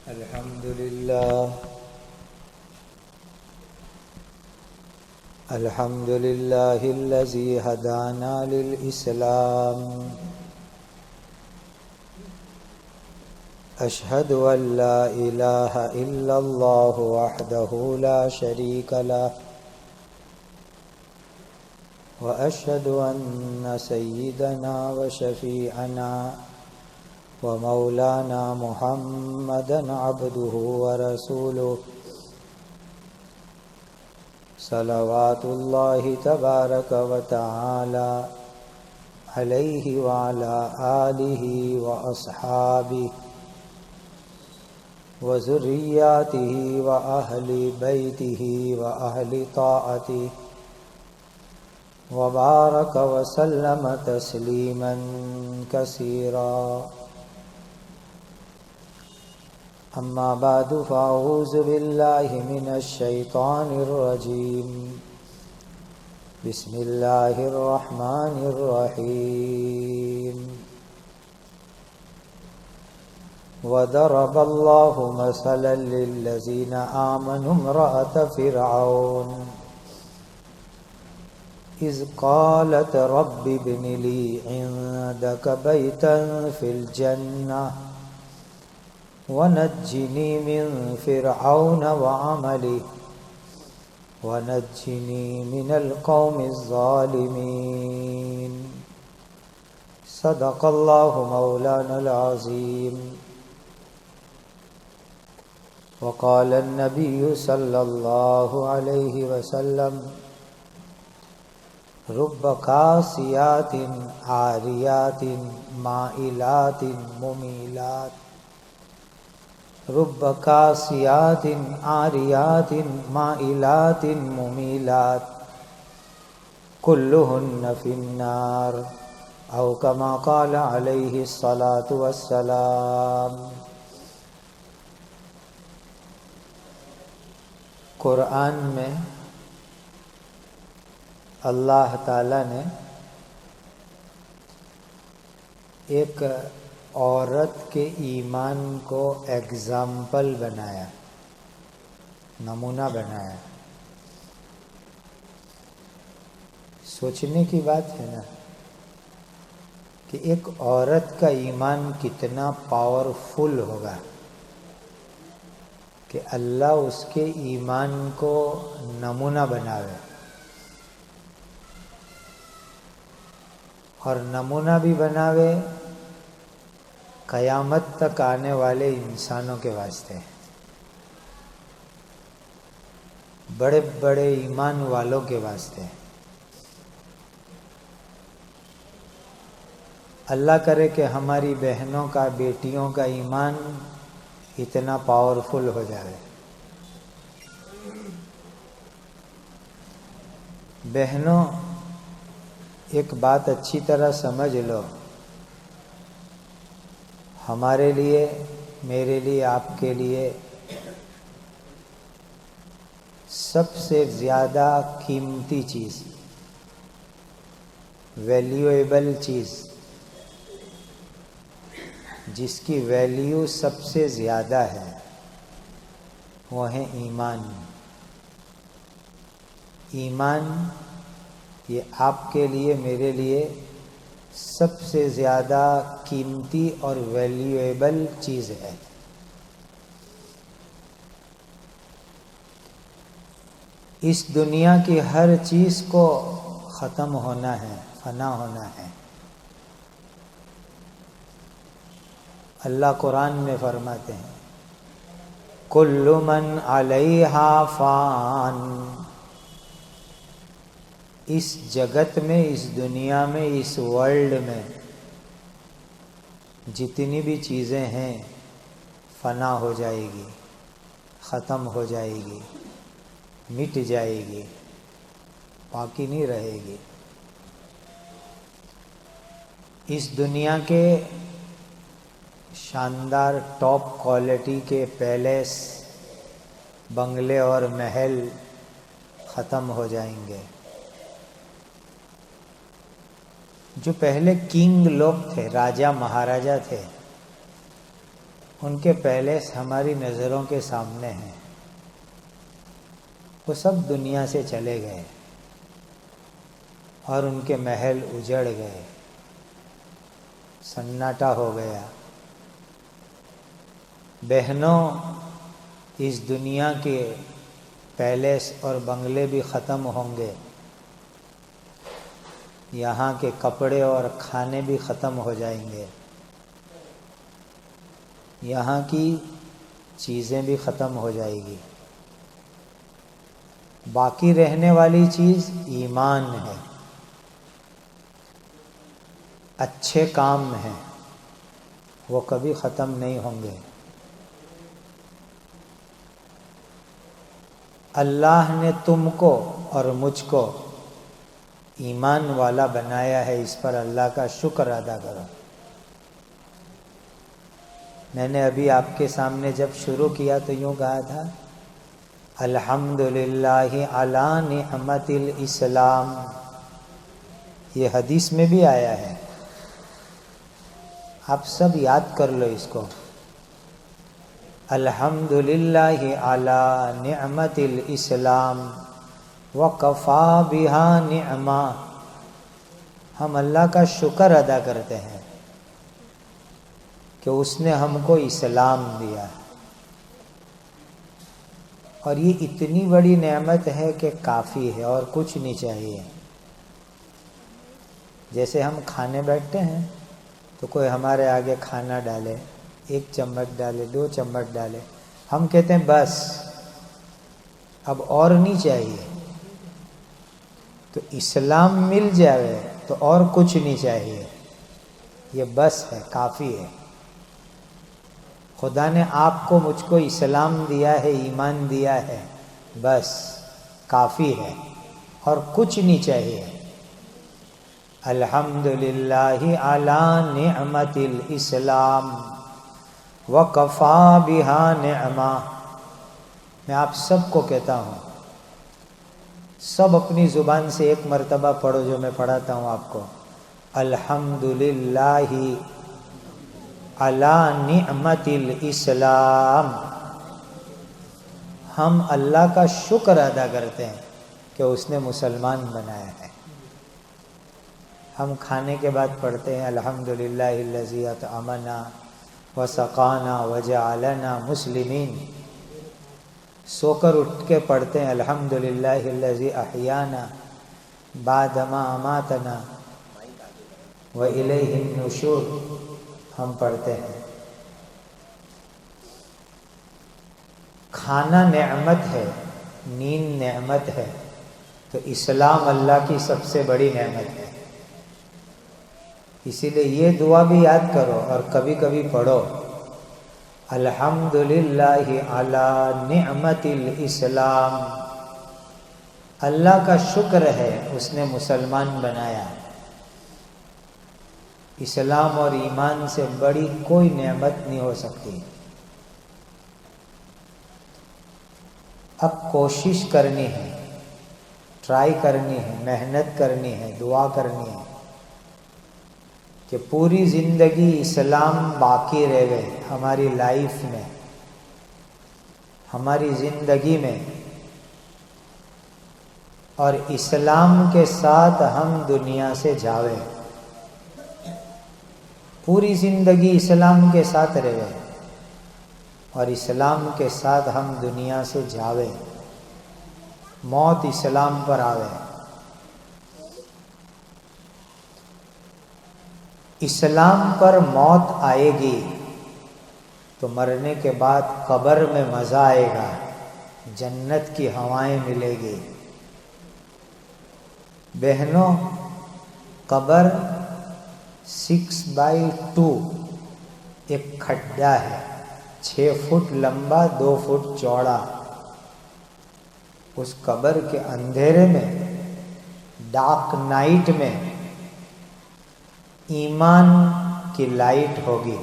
الحمد لله الحمد لله الذي هدانا للإسلام أشهد أن لا إله إلا الله وحده لا شريك له وأشهد أن سيدنا وشفيعنا ومولانا محمدا عبده ورسوله صلوات الله تبارك وتعالى عليه وعلى آله وأصحابه وذرياته وأهل بيته وأهل طاعته وبارك وسلم تسليما كثيرا. أما بعد فأعوذ بالله من الشيطان الرجيم. بسم الله الرحمن الرحيم. وضرب الله مثلا للذين آمنوا امرأة فرعون إذ قالت رب ابن لي عندك بيتا في الجنة ونجني من فرعون وعمله ونجني من القوم الظالمين. صدق الله مولانا العظيم. وقال النبي صلى الله عليه وسلم رب كاسيات عاريات مائلات مميلات رب كاسيات عاريات مائلات مميلات كلهن في النار أو كما قال عليه الصلاة والسلام. قرآن میں اللہ تعالیٰ نے ایک عورت کے ایمان کو ایگزامپل بنایا، نمونہ بنایا. سوچنے کی بات ہے نا کہ ایک عورت کا ایمان کتنا پاورفل ہوگا کہ اللہ اس کے ایمان کو نمونہ بناوے، اور نمونہ بھی بناوے قیامت تک آنے والے انسانوں کے واسطے. بڑے بڑے ایمان والوں کے واسطے. اللہ کرے کہ ہماری بہنوں کا، بیٹیوں کا ایمان اتنا پاورفل ہو جائے. بہنوں، ایک بات اچھی طرح سمجھ لو، ہمارے لیے، میرے لیے، آپ کے لیے سب سے زیادہ قیمتی چیز، ویلیویبل چیز، جس کی ویلیو سب سے زیادہ ہے، وہ ہے ایمان. ایمان یہ آپ کے لیے، میرے لیے سب سے زیادہ قیمتی اور ویلیویبل چیز ہے. اس دنیا کی ہر چیز کو ختم ہونا ہے، فنا ہونا ہے. اللہ قرآن میں فرماتے ہیں کل من علیہا فان. اس جگت میں، اس دنیا میں، اس ورلڈ میں جتنی بھی چیزیں ہیں فنا ہو جائے گی، ختم ہو جائے گی، مٹ جائے گی، باقی نہیں رہے گی. اس دنیا کے شاندار ٹاپ کوالٹی کے پیلیس، بنگلے اور محل ختم ہو جائیں گے. جو پہلے کنگ لوگ تھے، راجا مہاراجا تھے، ان کے پیلیس ہماری نظروں کے سامنے ہیں، وہ سب دنیا سے چلے گئے اور ان کے محل اجڑ گئے، سناٹا ہو گیا۔ بہنوں، اس دنیا کے پیلیس اور بنگلے بھی ختم ہوں گے، یہاں کے کپڑے اور کھانے بھی ختم ہو جائیں گے، یہاں کی چیزیں بھی ختم ہو جائے گی۔ باقی رہنے والی چیز ایمان ہے، اچھے کام ہیں، وہ کبھی ختم نہیں ہوں گے۔ اللہ نے تم کو اور مجھ کو ایمان والا بنایا ہے، اس پر اللہ کا شکر ادا کرو۔ میں نے ابھی آپ کے سامنے جب شروع کیا تو یوں کہا تھا، الحمدللہ علی نعمت الاسلام، یہ حدیث میں بھی آیا ہے، آپ سب یاد کر لو اس کو۔ الحمدللہ علی نعمت الاسلام وکفا بہا نعما، ہم اللہ کا شکر ادا کرتے ہیں کہ اس نے ہم کو اسلام دیا، اور یہ اتنی بڑی نعمت ہے کہ کافی ہے اور کچھ نہیں چاہیے۔ جیسے ہم کھانے بیٹھتے ہیں تو کوئی ہمارے آگے کھانا ڈالے، 1 چمچ ڈالے، 2 چمچ ڈالے، ہم کہتے ہیں بس اب اور نہیں چاہیے۔ تو اسلام مل جائے تو اور کچھ نہیں چاہیے، یہ بس ہے، کافی ہے۔ خدا نے آپ کو مجھ کو اسلام دیا ہے، ایمان دیا ہے، بس کافی ہے اور کچھ نہیں چاہیے۔ الحمدللہ علی نعمت الاسلام وکفا بہا نعما، میں آپ سب کو کہتا ہوں، سب اپنی زبان سے ایک مرتبہ پڑھو جو میں پڑھاتا ہوں آپ کو، الحمدللہ علی نعمت الاسلام۔ ہم اللہ کا شکر ادا کرتے ہیں کہ اس نے مسلمان بنایا ہے۔ ہم کھانے کے بعد پڑھتے ہیں الحمدللہ الذی اطعمنا وسقانا وجعلنا مسلمین، سو کر اٹھ کے پڑھتے ہیں الحمدللہ الذی احیانا بعدما اماتنا والیہ النشور، ہم پڑھتے ہیں۔ کھانا نعمت ہے، نیند نعمت ہے، تو اسلام اللہ کی سب سے بڑی نعمت ہے۔ اسی لیے یہ دعا بھی یاد کرو اور کبھی کبھی پڑھو، الحمدللہ علی نعمت الاسلام، اللہ کا شکر ہے اس نے مسلمان بنایا۔ اسلام اور ایمان سے بڑی کوئی نعمت نہیں ہو سکتی۔ اب کوشش کرنی ہے، ٹرائی کرنی ہے، محنت کرنی ہے، دعا کرنی ہے کہ پوری زندگی اسلام باقی رہ گئے ہماری لائف میں، ہماری زندگی میں، اور اسلام کے ساتھ ہم دنیا سے جاوے۔ پوری زندگی اسلام کے ساتھ رہ گئے اور اسلام کے ساتھ ہم دنیا سے جاوے، موت اسلام پر آوے۔ اسلام پر موت آئے گی تو مرنے کے بعد قبر میں مزہ آئے گا، جنت کی ہوائیں ملے گی۔ بہنوں، قبر 6x2 ایک کھڈا ہے، 6 فٹ لمبا، 2 فٹ چوڑا۔ اس قبر کے اندھیرے میں، ڈارک نائٹ میں، ایمان کی لائٹ ہوگی،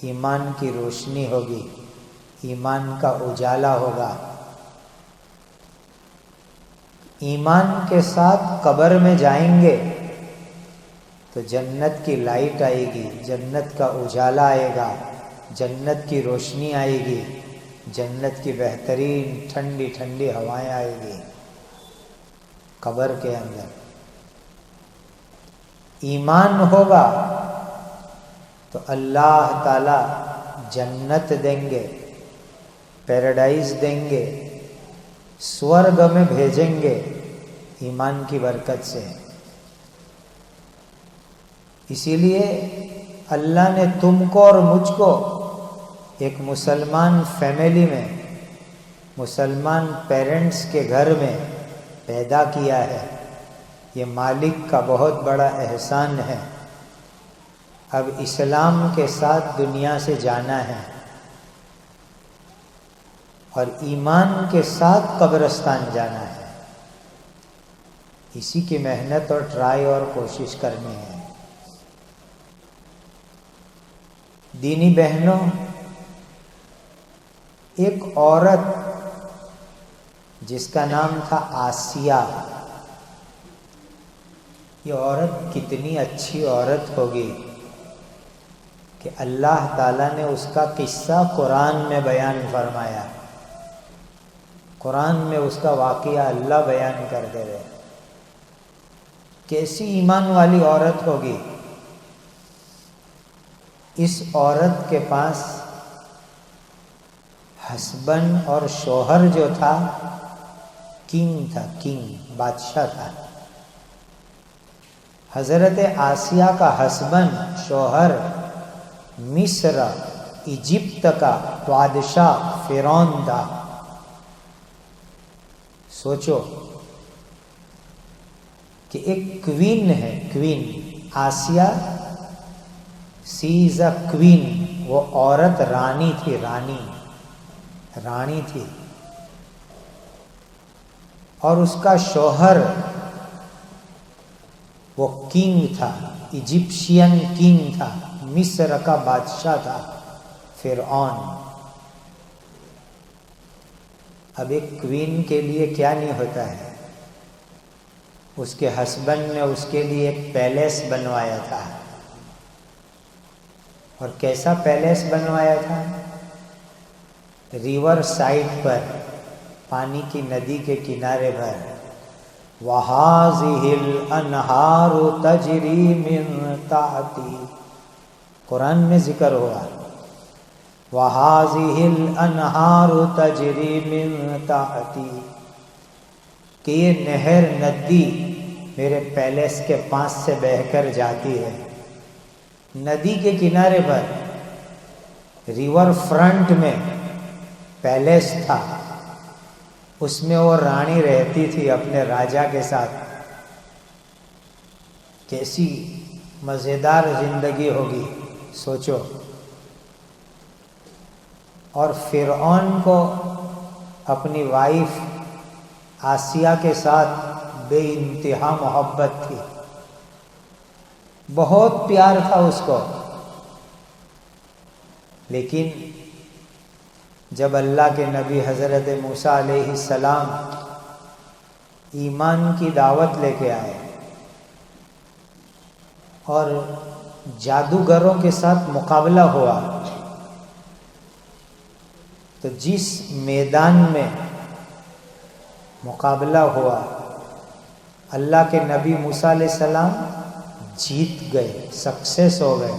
ایمان کی روشنی ہوگی، ایمان کا اجالا ہوگا۔ ایمان کے ساتھ قبر میں جائیں گے تو جنت کی لائٹ آئے گی، جنت کا اجالا آئے گا، جنت کی روشنی آئے گی، جنت کی بہترین ٹھنڈی ٹھنڈی ہوائیں آئے گی قبر کے اندر۔ ایمان ہوگا تو اللہ تعالی جنت دیں گے، پیراڈائز دیں گے، سورگ میں بھیجیں گے ایمان کی برکت سے۔ اسی لیے اللہ نے تم کو اور مجھ کو ایک مسلمان فیملی میں، مسلمان پیرنٹس کے گھر میں پیدا کیا ہے۔ یہ مالک کا بہت بڑا احسان ہے۔ اب اسلام کے ساتھ دنیا سے جانا ہے اور ایمان کے ساتھ قبرستان جانا ہے۔ اسی کی محنت اور ٹرائی اور کوشش کرنی ہے۔ دینی بہنوں، ایک عورت جس کا نام تھا آسیہ، یہ عورت کتنی اچھی عورت ہوگی کہ اللہ تعالیٰ نے اس کا قصہ قرآن میں بیان فرمایا۔ قرآن میں اس کا واقعہ اللہ بیان کر دے رہے۔ کیسی ایمان والی عورت ہوگی؟ اس عورت کے پاس ہسبینڈ اور شوہر جو تھا کنگ تھا، کنگ بادشاہ تھا۔ حضرت آسیہ کا ہسبینڈ شوہر مصر ایجپٹ کا بادشاہ فرعون تھا۔ سوچو کہ ایک کوین ہے، کوین آسیہ، سی از اے کوین، وہ عورت رانی تھی، رانی تھی، اور اس کا شوہر وہ کنگ تھا، ایجپشین کنگ تھا، مصر کا بادشاہ تھا فرعون۔ اب ایک کوین کے لیے کیا نہیں ہوتا ہے؟ اس کے ہسبینڈ نے اس کے لیے ایک پیلیس بنوایا تھا، اور کیسا پیلیس بنوایا تھا؟ ریور سائڈ پر، پانی کی ندی کے کنارے پر، وَهَٰذِهِ الْأَنْهَارُ تَجْرِي مِن تَحْتِي، قرآن میں ذکر ہوا، وَهَٰذِهِ الْأَنْهَارُ تَجْرِي مِن تَحْتِي، کہ یہ نہر ندی میرے پیلیس کے پاس سے بہہ کر جاتی ہے۔ ندی کے کنارے پر ریور فرنٹ میں پیلیس تھا، اس میں وہ رانی رہتی تھی اپنے راجا کے ساتھ۔ کیسی مزیدار زندگی ہوگی سوچو۔ اور فرعون کو اپنی وائف آسیہ کے ساتھ بے انتہا محبت تھی، بہت پیار تھا اس کو۔ لیکن جب اللہ کے نبی حضرت موسیٰ علیہ السلام ایمان کی دعوت لے کے آئے اور جادوگروں کے ساتھ مقابلہ ہوا، تو جس میدان میں مقابلہ ہوا اللہ کے نبی موسیٰ علیہ السلام جیت گئے، سکسیس ہو گئے،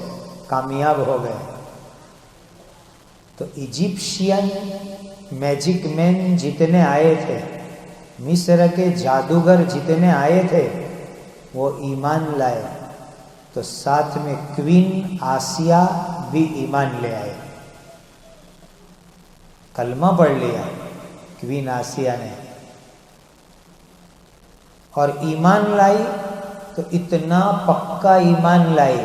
کامیاب ہو گئے۔ تو ایجپشین میجک مین جتنے آئے تھے، مصر کے جادوگر جتنے آئے تھے، وہ ایمان لائے، تو ساتھ میں کوین آسیہ بھی ایمان لے آئے، کلمہ پڑھ لیا کوین آسیہ نے، اور ایمان لائی تو اتنا پکا ایمان لائی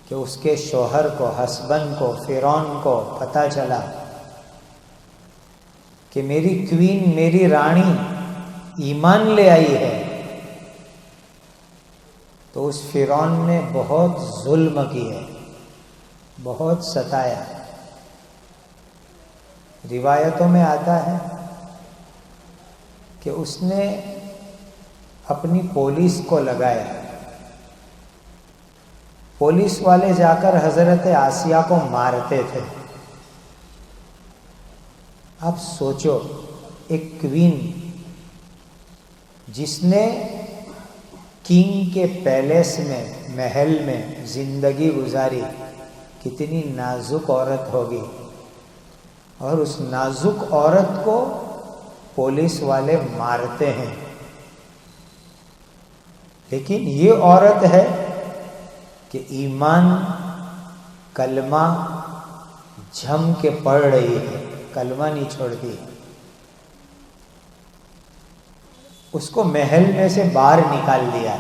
کہ اس کے شوہر کو، ہسبینڈ کو، فرعون کو پتہ چلا کہ میری کوین، میری رانی ایمان لے آئی ہے، تو اس فرعون نے بہت ظلم کیے، بہت ستایا۔ روایتوں میں آتا ہے کہ اس نے اپنی پولیس کو لگایا، پولیس والے جا کر حضرت آسیہ کو مارتے تھے. اب سوچو، ایک کوئین جس نے کنگ کے پیلیس میں، محل میں زندگی گزاری، کتنی نازک عورت ہوگی، اور اس نازک عورت کو پولیس والے مارتے ہیں. لیکن یہ عورت ہے کہ ایمان کلمہ جم کے پڑھ رہی ہے، کلمہ نہیں چھوڑتی. اس کو محل میں سے باہر نکال دیا.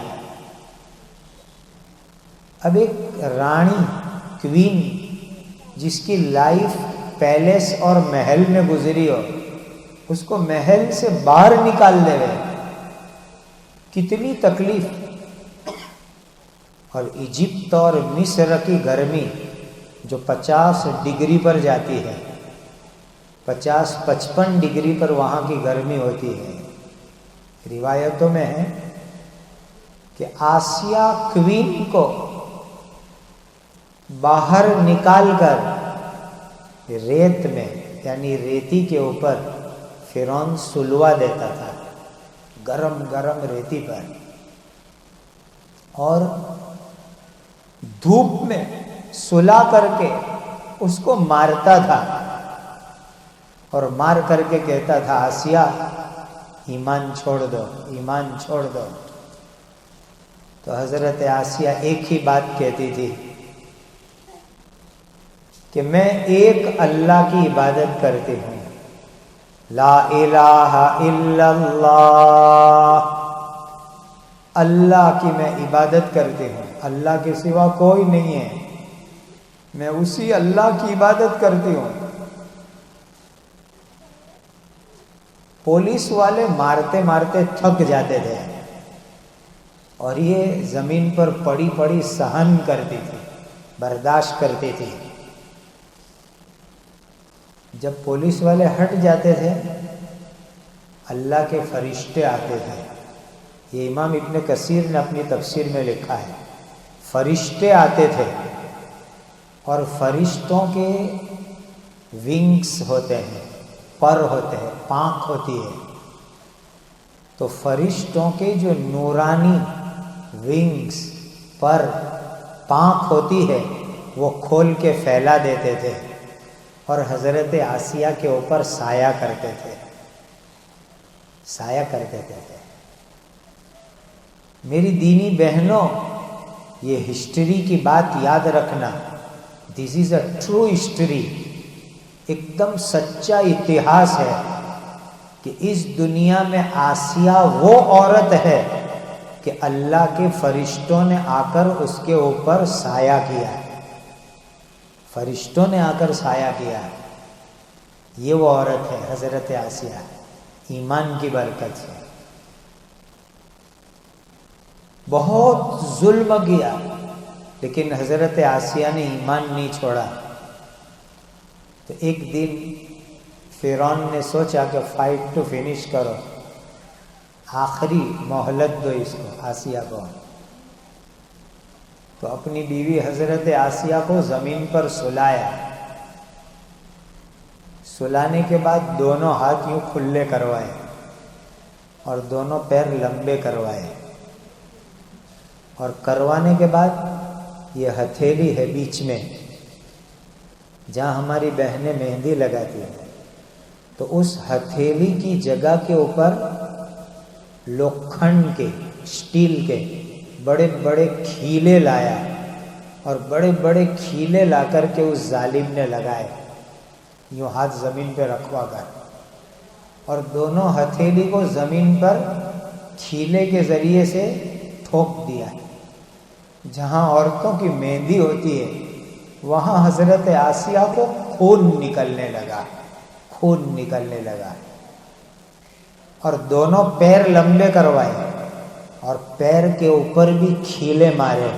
اب ایک رانی، کوئین جس کی لائف پیلیس اور محل میں گزری ہو، اس کو محل سے باہر نکال دے رہے، کتنی تکلیف. اور ایجپٹ اور مصر کی گرمی جو 50 ڈگری پر جاتی ہے، 50-55 ڈگری پر وہاں کی گرمی ہوتی ہے. روایتوں میں ہے کہ آسیہ کوئین کو باہر نکال کر ریت میں، یعنی ریتی کے اوپر فرعون سلوا دیتا تھا، گرم گرم ریتی پر، اور دھوپ میں سلا کر کے اس کو مارتا تھا، اور مار کر کے کہتا تھا آسیہ ایمان چھوڑ دو، ایمان چھوڑ دو. تو حضرت آسیہ ایک ہی بات کہتی تھی کہ میں ایک اللہ کی عبادت کرتی ہوں، لا الہ الا اللہ، اللہ کی میں عبادت کرتی ہوں، اللہ کے سوا کوئی نہیں ہے، میں اسی اللہ کی عبادت کرتی ہوں. پولیس والے مارتے مارتے تھک جاتے تھے، اور یہ زمین پر پڑی پڑی سہن کرتی تھی، برداشت کرتی تھی. جب پولیس والے ہٹ جاتے تھے، اللہ کے فرشتے آتے تھے. یہ امام ابن کثیر نے اپنی تفسیر میں لکھا ہے، فرشتے آتے تھے، اور فرشتوں کے ونگز ہوتے ہیں، پر ہوتے ہیں، پانکھ ہوتی ہے. تو فرشتوں کے جو نورانی ونگز، پر، پانکھ ہوتی ہے، وہ کھول کے پھیلا دیتے تھے، اور حضرت آسیہ کے اوپر سایہ کرتے تھے، سایہ کر دیتے تھے. میری دینی بہنوں، یہ ہسٹری کی بات یاد رکھنا، دس از اے ٹرو ہسٹری، ایک دم سچا اتہاس ہے کہ اس دنیا میں آسیہ وہ عورت ہے کہ اللہ کے فرشتوں نے آ کر اس کے اوپر سایہ کیا ہے، فرشتوں نے آ کر سایہ کیا ہے. یہ وہ عورت ہے حضرت آسیہ، ایمان کی برکت سے. بہت ظلم کیا، لیکن حضرت آسیہ نے ایمان نہیں چھوڑا. تو ایک دن فرعون نے سوچا کہ فائٹ ٹو فنش کرو، آخری مہلت دو اس کو، آسیہ کو. تو اپنی بیوی حضرت آسیہ کو زمین پر سلایا. سلانے کے بعد دونوں ہاتھ یوں کھلے کروائے اور دونوں پیر لمبے کروائے، اور کروانے کے بعد یہ ہتھیلی ہے بیچ میں جہاں ہماری بہنیں مہندی لگاتی ہیں، تو اس ہتھیلی کی جگہ کے اوپر لوکھنڈ کے، اسٹیل کے بڑے بڑے کھیلے لایا، اور بڑے بڑے کھیلے لا کر کے اس ظالم نے لگائے، یوں ہاتھ زمین پہ رکھوا کر، اور دونوں ہتھیلی کو زمین پر کھیلے کے ذریعے سے ٹھوک دیا. جہاں عورتوں کی مہندی ہوتی ہے وہاں حضرت آسیہ کو خون نکلنے لگا، خون نکلنے لگا. اور دونوں پیر لمبے کروائے، اور پیر کے اوپر بھی کھیلے مارے،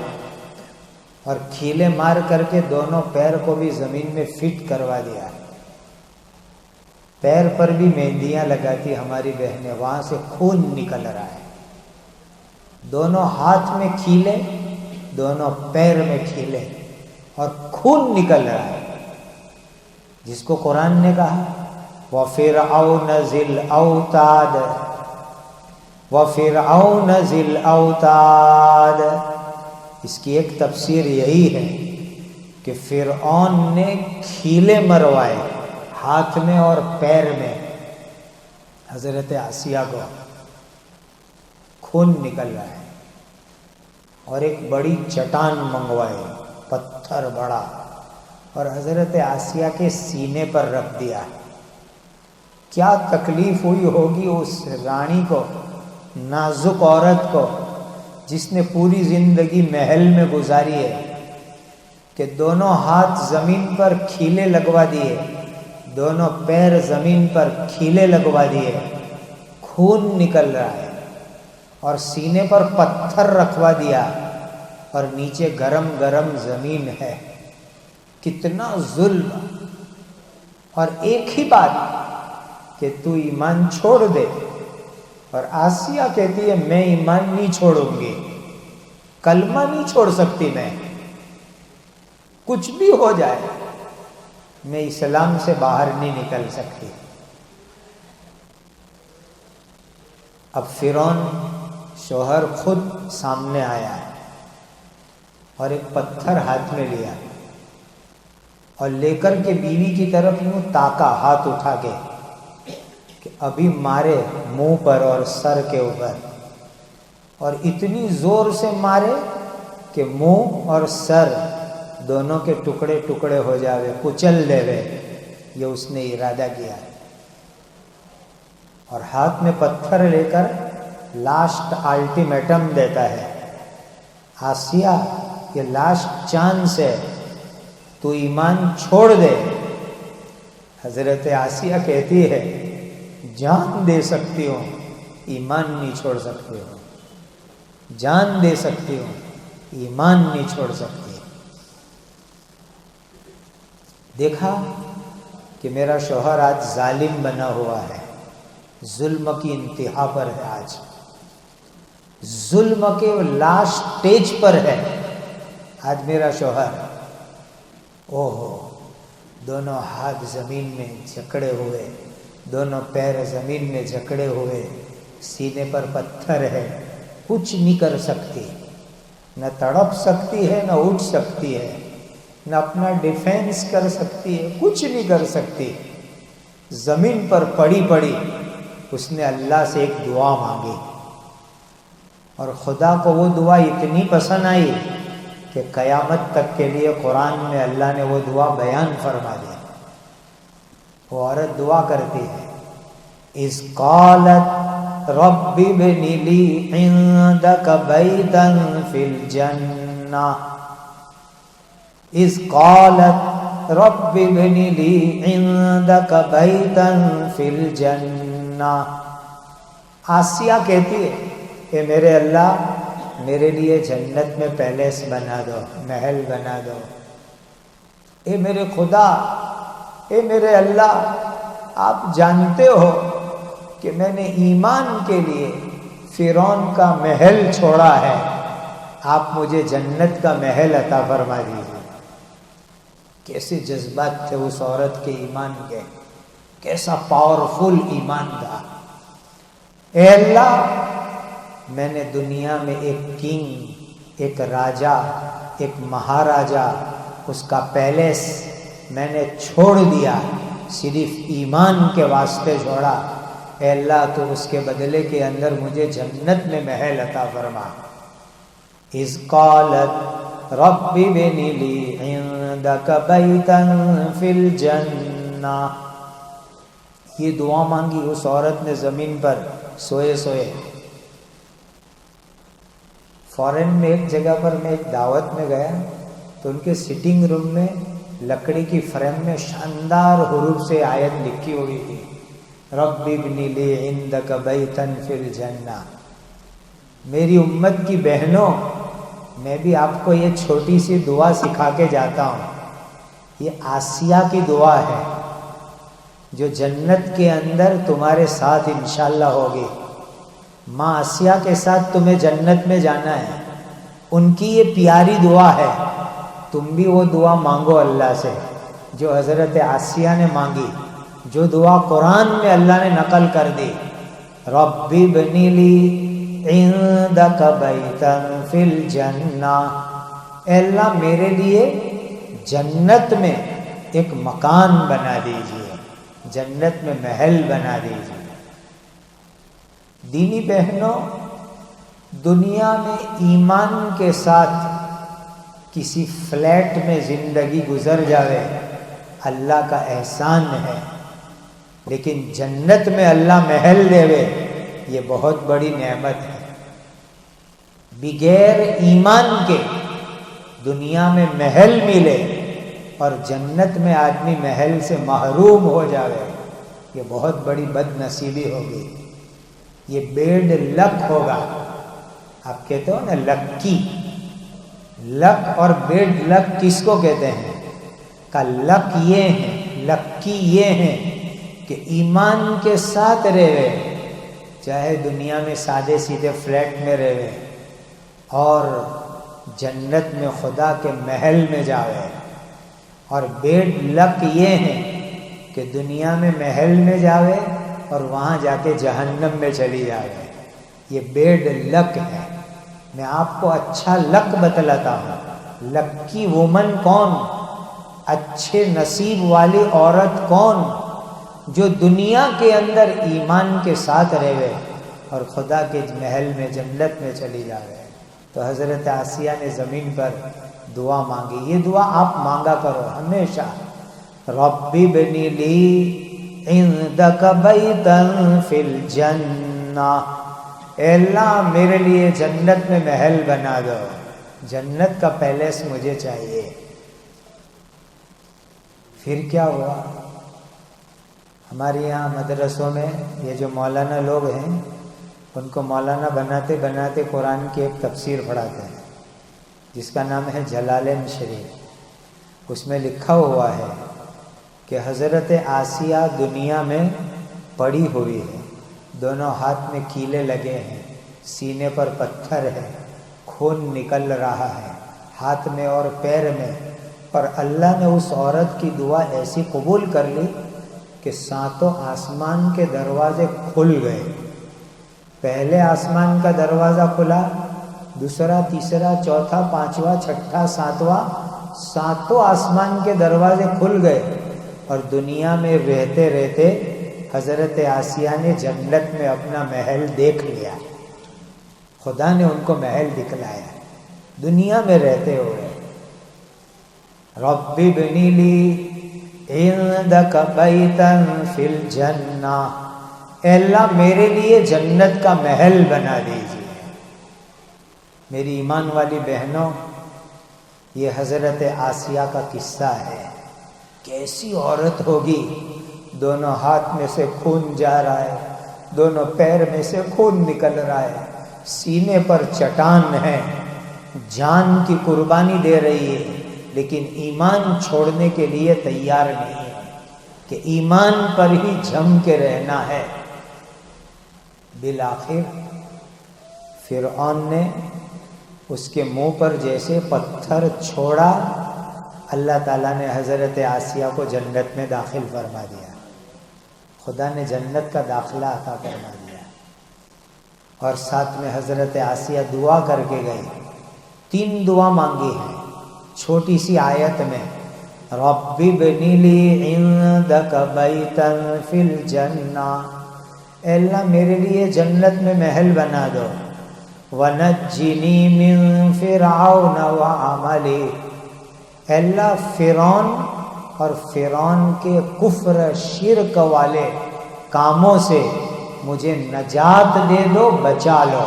اور کھیلے مار کر کے دونوں پیر کو بھی زمین میں فٹ کروا دیا. پیر پر بھی مہندیاں لگاتی ہماری بہنیں، وہاں سے خون نکل رہا ہے. دونوں ہاتھ میں کھیلے دونوں پیر میں کھیلے اور خون نکل رہا ہے، جس کو قرآن نے کہا وَفِرْعَوْنَ ذِي الْأَوْتَادِ وَفِرْعَوْنَ ذِي الْأَوْتَادِ، اس کی ایک تفسیر یہی ہے کہ فرعون نے کھیلے مروائے ہاتھ میں اور پیر میں حضرت آسیہ کو، خون نکل رہا ہے، اور ایک بڑی چٹان منگوائے، پتھر بڑا، اور حضرت آسیہ کے سینے پر رکھ دیا۔ کیا تکلیف ہوئی ہوگی اس رانی کو، نازک عورت کو، جس نے پوری زندگی محل میں گزاری ہے، کہ دونوں ہاتھ زمین پر کھیلے لگوا دیے، دونوں پیر زمین پر کھیلے لگوا دیے، خون نکل رہا ہے، اور سینے پر پتھر رکھوا دیا، اور نیچے گرم گرم زمین ہے۔ کتنا ظلم، اور ایک ہی بات کہ تو ایمان چھوڑ دے، اور آسیہ کہتی ہے میں ایمان نہیں چھوڑوں گی، کلمہ نہیں چھوڑ سکتی، میں کچھ بھی ہو جائے میں اسلام سے باہر نہیں نکل سکتی۔ اب فرعون شوہر خود سامنے آیا ہے اور ایک پتھر ہاتھ میں لیا اور لے کر کے بیوی کی طرف یوں تاکا ہاتھ اٹھا کے کہ ابھی مارے منہ پر اور سر کے اوپر، اور اتنی زور سے مارے کہ منہ اور سر دونوں کے ٹکڑے ٹکڑے ہو جاوے، کچل دے وے، یہ اس نے ارادہ کیا، اور ہاتھ میں پتھر لے کر لاسٹ الٹیمیٹم دیتا ہے، آسیہ یہ لاسٹ چانس ہے، تو ایمان چھوڑ دے۔ حضرت آسیہ کہتی ہے جان دے سکتی ہوں، ایمان نہیں چھوڑ سکتی ہوں، جان دے سکتی ہوں، ایمان نہیں چھوڑ سکتی۔ دیکھا کہ میرا شوہر آج ظالم بنا ہوا ہے، ظلم کی انتہا پر ہے، آج ظلم کے لاسٹ سٹیج پر ہے آج میرا شوہر۔ اوہو، دونوں ہاتھ زمین میں جکڑے ہوئے، دونوں پیر زمین میں جکڑے ہوئے، سینے پر پتھر ہے، کچھ نہیں کر سکتی، نہ تڑپ سکتی ہے، نہ اٹھ سکتی ہے، نہ اپنا ڈیفینس کر سکتی ہے، کچھ نہیں کر سکتی۔ زمین پر پڑی پڑی اس نے اللہ سے ایک دعا مانگی، اور خدا کو وہ دعا اتنی پسند آئی کہ قیامت تک کے لیے قرآن میں اللہ نے وہ دعا بیان فرما دی۔ وہ عورت دعا کرتی ہے، اذ قالت رب ابن لی عندک بیتا فی الجنہ، اذ قالت رب ابن لی عندک بیتا فی الجنہ۔ آسیہ کہتی ہے کہ میرے اللہ میرے لیے جنت میں پیلیس بنا دو، محل بنا دو۔ اے میرے خدا، اے میرے اللہ، آپ جانتے ہو کہ میں نے ایمان کے لیے فرعون کا محل چھوڑا ہے، آپ مجھے جنت کا محل عطا فرما دیجیے۔ کیسے جذبات تھے اس عورت کے ایمان کے، کیسا پاورفل ایمان تھا۔ اے اللہ، میں نے دنیا میں ایک کنگ، ایک راجا، ایک مہاراجا، اس کا پیلیس میں نے چھوڑ دیا، صرف ایمان کے واسطے چھوڑا۔ اے اللہ، تو اس کے بدلے کے اندر مجھے جنت میں محل عطا فرما۔ اذ قالت رب ابن لی عندک بیتا فی الجنہ، یہ دعا مانگی اس عورت نے زمین پر سوئے سوئے۔ فورن میں ایک جگہ پر میں ایک دعوت میں گیا تو ان کے سٹنگ روم میں لکڑی کی فریم میں شاندار حروف سے آیت لکھی ہوئی تھی، رب ابن لی عندک بیتا فی الجنہ۔ میری امت کی بہنوں، میں بھی آپ کو یہ چھوٹی سی دعا سکھا کے جاتا ہوں، یہ آسیہ کی دعا ہے جو جنت کے اندر تمہارے ساتھ انشاءاللہ ہوگی۔ ماں آسیہ کے ساتھ تمہیں جنت میں جانا ہے، ان کی یہ پیاری دعا ہے. تم بھی وہ دعا مانگو اللہ سے جو حضرت آسیہ نے مانگی، جو دعا قرآن میں اللہ نے نقل کر دی. رب ابن لی عندک بیتا فی الجنہ، اے اللہ میرے لیے جنت میں ایک مکان بنا دیجیے، جنت میں محل بنا دیجیے. دینی بہنوں، دنیا میں ایمان کے ساتھ کسی فلیٹ میں زندگی گزر جاوے اللہ کا احسان ہے، لیکن جنت میں اللہ محل دے یہ بہت بڑی نعمت ہے. بغیر ایمان کے دنیا میں محل ملے اور جنت میں آدمی محل سے محروم ہو جاوے، یہ بہت بڑی بد نصیبی ہوگی، یہ بیڈ لک ہوگا. آپ کہتے ہو نا لکی، لک اور بیڈ لک کس کو کہتے ہیں؟ کہ لک یہ ہیں، لکی یہ ہیں کہ ایمان کے ساتھ رہے، چاہے دنیا میں سادے سیدھے فلیٹ میں رہے اور جنت میں خدا کے محل میں جاوے. اور بیڈ لک یہ ہیں کہ دنیا میں محل میں جاوے اور وہاں جا کے جہنم میں چلی جاوے. یہ بیڈ لک ہے. میں آپ کو اچھا لک بتلاتا ہوں. لکی وومن کون؟ اچھے نصیب والی عورت کون؟ جو دنیا کے اندر ایمان کے ساتھ رہے اور خدا کے محل میں جنت میں چلی جاوے. تو حضرت آسیہ نے زمین پر دعا مانگی. یہ دعا آپ مانگا کرو ہمیشہ. رب ابن لی عندک بیتا فی الجنہ، اے اللہ میرے لیے جنت میں محل بنا دو، جنت کا پیلیس مجھے چاہیے. پھر کیا ہوا؟ ہمارے یہاں مدرسوں میں یہ جو مولانا لوگ ہیں ان کو مولانا بناتے بناتے قرآن کی ایک تفسیر پڑھاتے ہیں جس کا نام ہے جلالین شریف. اس میں لکھا ہوا ہے کہ حضرت آسیہ دنیا میں پڑی ہوئی ہے، دونوں ہاتھ میں کیلے لگے ہیں، سینے پر پتھر ہے، خون نکل رہا ہے ہاتھ میں اور پیر میں، پر اللہ نے اس عورت کی دعا ایسی قبول کر لی کہ ساتوں آسمان کے دروازے کھل گئے. پہلے آسمان کا دروازہ کھلا، دوسرا، تیسرا، چوتھا، پانچواں، چھٹا، ساتوں آسمان کے دروازے کھل گئے اور دنیا میں رہتے رہتے حضرت آسیہ نے جنت میں اپنا محل دیکھ لیا. خدا نے ان کو محل دکھلایا دنیا میں رہتے ہوئے. رب ابن لی عندک بیتا فی الجنہ، اے اللہ میرے لیے جنت کا محل بنا دیجیے. میری ایمان والی بہنوں، یہ حضرت آسیہ کا قصہ ہے. کیسی عورت ہوگی، دونوں ہاتھ میں سے خون جا رہا ہے، دونوں پیر میں سے خون نکل رہا ہے، سینے پر چٹان ہے، جان کی قربانی دے رہی ہے لیکن ایمان چھوڑنے کے لیے تیار نہیں ہے کہ ایمان پر ہی جم کے رہنا ہے. بالآخر فرعون نے اس کے منہ پر جیسے پتھر چھوڑا، اللہ تعالیٰ نے حضرت آسیہ کو جنت میں داخل فرما دیا. خدا نے جنت کا داخلہ عطا فرما دیا. اور ساتھ میں حضرت آسیہ دعا کر کے گئی. 3 دعا مانگی ہیں چھوٹی سی آیت میں. رب ابن لی عندک بیتا فی الجنہ، اے اللہ میرے لیے جنت میں محل بنا دو. ونجنی من فرعون وعملی، اے اللہ فرعون اور فرعون کے کفر شرک والے کاموں سے مجھے نجات دے دو، بچا لو.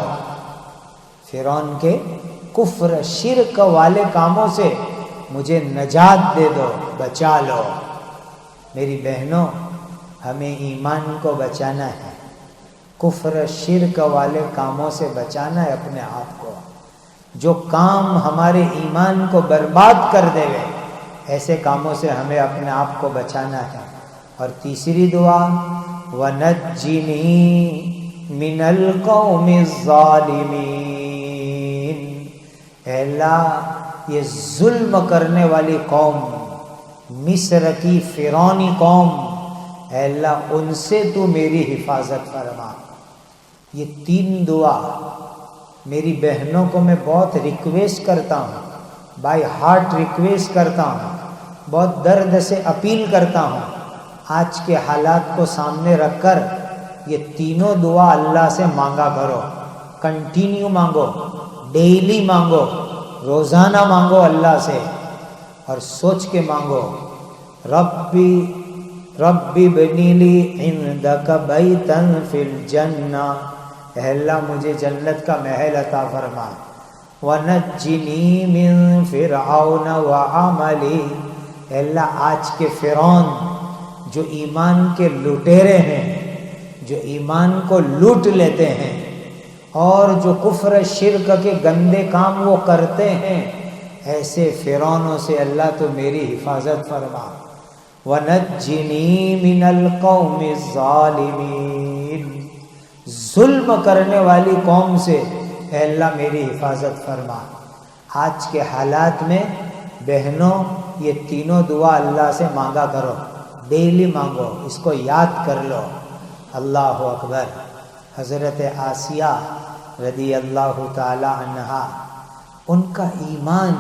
فرعون کے کفر شرک والے کاموں سے مجھے نجات دے دو، بچا لو. میری بہنوں، ہمیں ایمان کو بچانا ہے، کفر شرک والے کاموں سے بچانا ہے اپنے آپ کو. جو کام ہمارے ایمان کو برباد کر دے گے ایسے کاموں سے ہمیں اپنے آپ کو بچانا ہے. اور تیسری دعا وَنَجِّنِي مِنَ الْقَوْمِ الظَّالِمِينَ، اے اللہ یہ ظلم کرنے والی قوم، مصر کی فرعونی قوم، اے اللہ ان سے تو میری حفاظت فرما۔ یہ 3 دعا میری بہنوں کو میں بہت ریکویسٹ کرتا ہوں، بائی ہارٹ ریکویسٹ کرتا ہوں، بہت درد سے اپیل کرتا ہوں۔ آج کے حالات کو سامنے رکھ کر یہ تینوں دعا اللہ سے مانگا کرو، کنٹینیو مانگو، ڈیلی مانگو، روزانہ مانگو اللہ سے، اور سوچ کے مانگو، ربی بنی لی عندک بیتا فی الجنہ، اے اللہ مجھے جنت کا محل عطا فرما، ونجنی من فرعون وعملی، اے اللہ آج کے فرعون جو ایمان کے لٹیرے ہیں، جو ایمان کو لوٹ لیتے ہیں اور جو کفر شرک کے گندے کام وہ کرتے ہیں، ایسے فرعونوں سے اللہ تو میری حفاظت فرما، وَنَجِّنِي مِنَ الْقَوْمِ الظَّالِمِينَ، ظلم کرنے والی قوم سے اے اللہ میری حفاظت فرما۔ آج کے حالات میں بہنوں یہ تینوں دعا اللہ سے مانگا کرو، ڈیلی مانگو، اس کو یاد کر لو۔ اللہ اکبر۔ حضرت آسیہ رضی اللہ تعالی عنہا، ان کا ایمان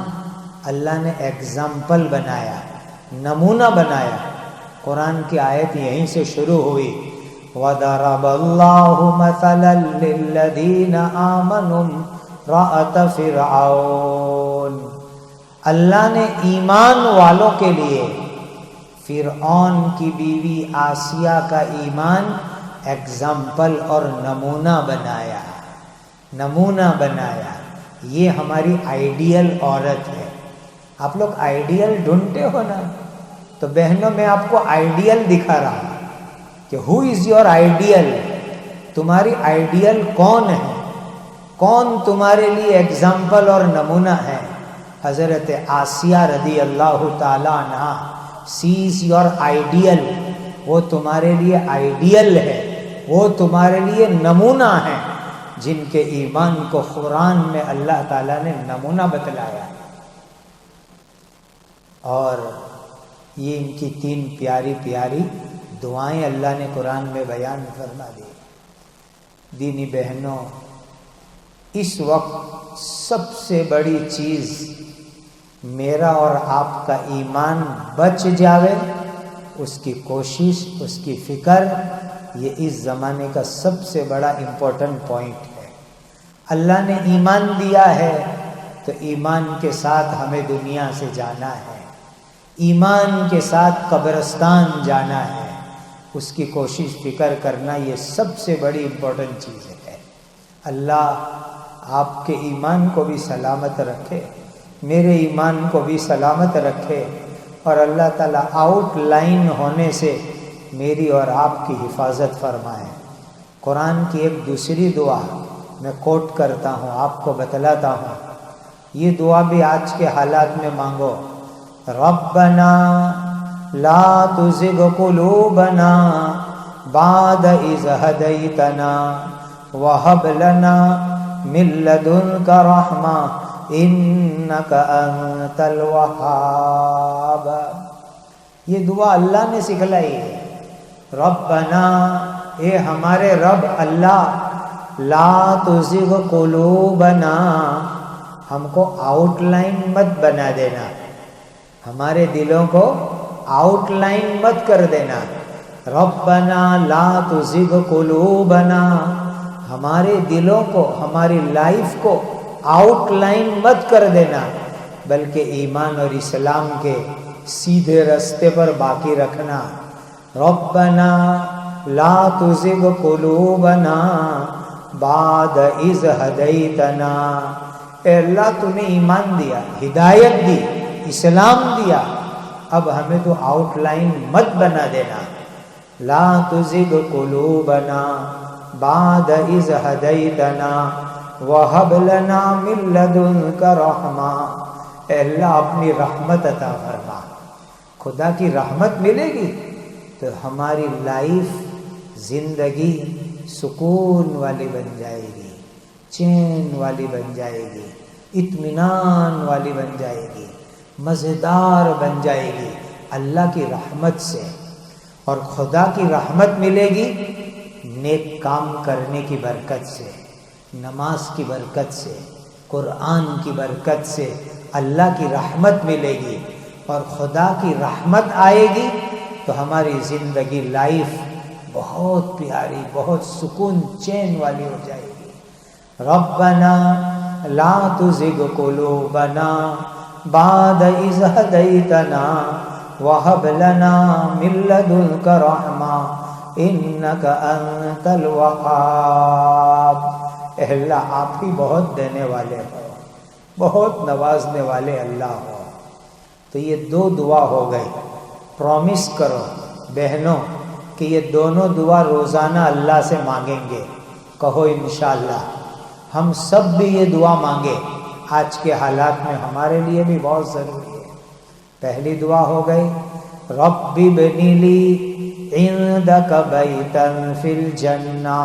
اللہ نے ایگزامپل بنایا، نمونہ بنایا۔ قرآن کی آیت یہیں سے شروع ہوئی، وَضَرَبَ اللَّهُ مَثَلًا لِّلَّذِينَ آمَنُوا امْرَأَتَ فِرْعَوْنَ، اللہ نے ایمان والوں کے لیے فرعون کی بیوی آسیہ کا ایمان ایگزامپل اور نمونہ بنایا، نمونہ بنایا۔ یہ ہماری آئیڈیل عورت ہے۔ آپ لوگ آئیڈیل ڈھونڈتے ہو نا، تو بہنوں میں آپ کو آئیڈیل دکھا رہا کہ ہو از یور آئیڈیل، تمہاری آئیڈیل کون ہے، کون تمہارے لیے ایگزامپل اور نمونہ ہے۔ حضرت آسیہ رضی اللہ تعالی عنہا، سی از یور آئیڈیل، وہ تمہارے لیے آئیڈیل ہے، وہ تمہارے لیے نمونہ ہے، جن کے ایمان کو قرآن میں اللہ تعالیٰ نے نمونہ بتلایا۔ اور یہ ان کی 3 پیاری پیاری دعائیں اللہ نے قرآن میں بیان فرما دی۔ دینی بہنوں، اس وقت سب سے بڑی چیز میرا اور آپ کا ایمان بچ جاوے، اس کی کوشش، اس کی فکر، یہ اس زمانے کا سب سے بڑا امپورٹنٹ پوائنٹ ہے۔ اللہ نے ایمان دیا ہے تو ایمان کے ساتھ ہمیں دنیا سے جانا ہے، ایمان کے ساتھ قبرستان جانا ہے، اس کی کوشش فکر کرنا، یہ سب سے بڑی امپورٹنٹ چیز ہے۔ اللہ آپ کے ایمان کو بھی سلامت رکھے، میرے ایمان کو بھی سلامت رکھے، اور اللہ تعالیٰ آؤٹ لائن ہونے سے میری اور آپ کی حفاظت فرمائے۔ قرآن کی ایک دوسری دعا میں کوٹ کرتا ہوں، آپ کو بتلاتا ہوں، یہ دعا بھی آج کے حالات میں مانگو۔ ربنا لا تزغ قلوبنا بعد اذ ہدیتنا وہب لنا من لدنک رحمہ انک انت الوہاب۔ یہ دعا اللہ نے سکھلائی ہے۔ ربنا، اے ہمارے رب اللہ، لا تزغ قلوبنا، ہم کو آؤٹ لائن مت بنا دینا، ہمارے دلوں کو آؤٹ لائن مت کر دینا۔ ربنا لا تزغ قلوبنا، ہمارے دلوں کو، ہماری لائف کو آؤٹ لائن مت کر دینا، بلکہ ایمان اور اسلام کے سیدھے رستے پر باقی رکھنا۔ ربنا لا تزغ قلوبنا بعد اذ ہدیتنا، اے اللہ تو نے ایمان دیا، ہدایت دی، اسلام دیا، اب ہمیں تو آؤٹ لائن مت بنا دینا۔ لا تزغ قلوبنا بعد اذ ہدیتنا وہب لنا من لدنک رحمہ، اے اللہ اپنی رحمت عطا فرما۔ خدا کی رحمت ملے گی تو ہماری لائف، زندگی سکون والی بن جائے گی، چین والی بن جائے گی، اطمینان والی بن جائے گی، مزیدار بن جائے گی اللہ کی رحمت سے۔ اور خدا کی رحمت ملے گی نیک کام کرنے کی برکت سے، نماز کی برکت سے، قرآن کی برکت سے اللہ کی رحمت ملے گی۔ اور خدا کی رحمت آئے گی تو ہماری زندگی لائف بہت پیاری، بہت سکون چین والی ہو جائے گی۔ ربنا لا تزغ قلوبنا بعد اذ ہدیتنا وہب لنا من لدنک رحمہ انک انت الوہاب۔ اے اللہ آپ ہی بہت دینے والے ہو، بہت نوازنے والے اللہ ہو۔ تو یہ دو دعا ہو گئی۔ پرومس کرو بہنوں کہ یہ دونوں دعا روزانہ اللہ سے مانگیں گے۔ کہو انشاءاللہ ہم سب بھی یہ دعا مانگے، آج کے حالات میں ہمارے لیے بھی بہت ضروری ہے۔ پہلی دعا ہو گئی رب ابن لی عندک بیتا فی الجنہ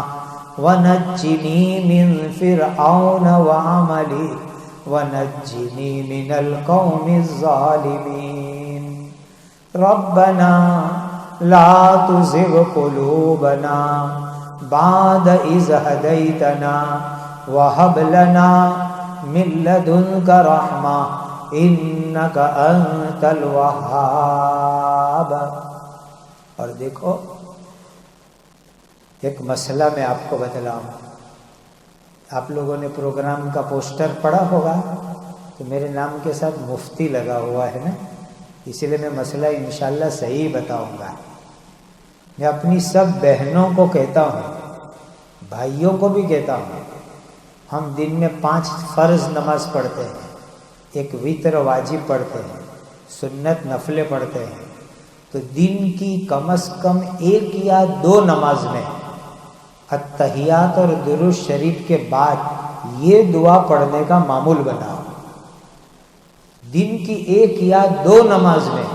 ونجنی من فرعون وعملی ونجنی من القوم الظالمین۔ ربنا لا تزغ قلوبنا بعد اذ ہدیتنا وہب لنا من لدنک رحمہ انک انت الوہاب۔ اور دیکھو ایک مسئلہ میں آپ کو بتلاؤں۔ آپ لوگوں نے پروگرام کا پوسٹر پڑھا ہوگا تو میرے نام کے ساتھ مفتی لگا ہوا ہے نا، اسی لیے میں مسئلہ انشاءاللہ صحیح بتاؤں گا۔ میں اپنی سب بہنوں کو کہتا ہوں، بھائیوں کو بھی کہتا ہوں، ہم دن میں 5 فرض نماز پڑھتے ہیں، ایک وتر واجب پڑھتے ہیں، سنت نفلیں پڑھتے ہیں، تو دن کی کم از کم 1 یا 2 نماز میں اتحیات اور درود شریف کے بعد یہ دعا پڑھنے کا معمول بناؤ۔ دن کی 1 یا 2 نماز میں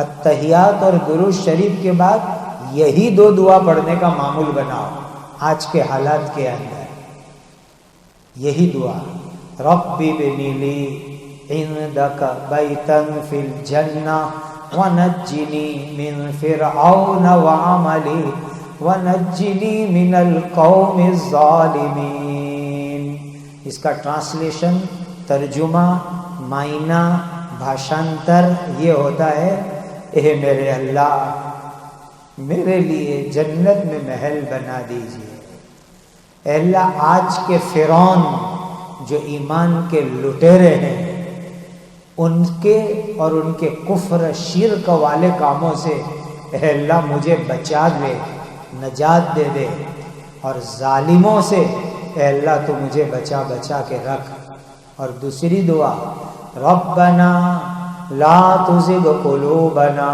اتحیات اور درود شریف کے بعد یہی 2 دعا پڑھنے کا معمول بناؤ آج کے حالات کے اندر۔ یہی دعا رب ابن لی عندک بیتا فی الجنہ ونجنی من فرعون وعملی ونجنی من القوم الظالمین۔ اس کا ٹرانسلیشن، ترجمہ، معنی، بھاشانتر یہ ہوتا ہے، اے میرے اللہ میرے لیے جنت میں محل بنا دیجیے۔ اے اللہ آج کے فرعون جو ایمان کے لٹیرے ہیں، ان کے اور ان کے کفر شرک والے کاموں سے اے اللہ مجھے بچا دے، نجات دے دے، اور ظالموں سے اے اللہ تو مجھے بچا بچا کے رکھ۔ اور دوسری دعا ربنا لا تزغ قلوبنا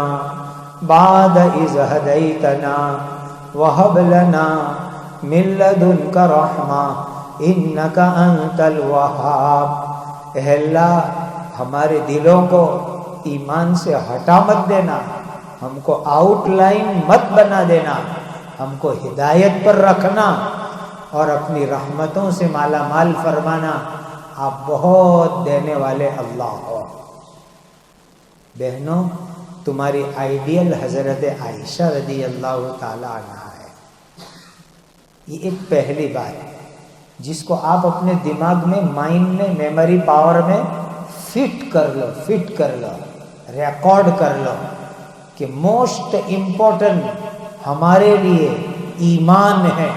بعد اذ ہدیتنا وہب لنا من لدنک رحمہ انک انت الوہاب۔ اے اللہ ہمارے دلوں کو ایمان سے ہٹا مت دینا، ہم کو آؤٹ لائن مت بنا دینا، ہم کو ہدایت پر رکھنا اور اپنی رحمتوں سے مالا مال فرمانا۔ آپ بہت دینے والے اللہ ہو۔ بہنوں تمہاری آئیڈیل حضرت عائشہ رضی اللہ تعالی عنہا ہے۔ یہ ایک پہلی بات جس کو آپ اپنے دماغ میں، مائنڈ میں، میموری پاور میں فٹ کر لو، ریکارڈ کر لو کہ موسٹ امپورٹنٹ ہمارے لیے ایمان ہے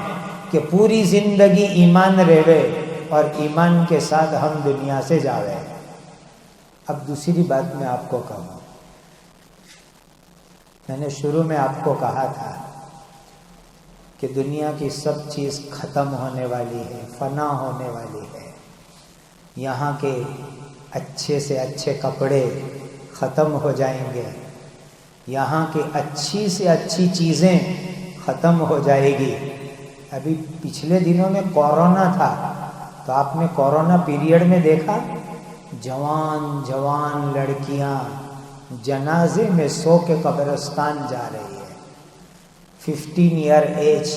کہ پوری زندگی ایمان رہے اور ایمان کے ساتھ ہم دنیا سے جاوے۔ اب دوسری بات میں آپ کو کہوں، میں نے شروع میں آپ کو کہا تھا کہ دنیا کی سب چیز ختم ہونے والی ہے، فنا ہونے والی ہے۔ یہاں کے اچھے سے اچھے کپڑے ختم ہو جائیں گے، یہاں کی اچھی سے اچھی چیزیں ختم ہو جائے گی۔ ابھی پچھلے دنوں میں کورونا تھا تو آپ نے کورونا پیریڈ میں دیکھا جوان لڑکیاں جنازے میں سو کے قبرستان جا رہی ہے۔ 15 year age,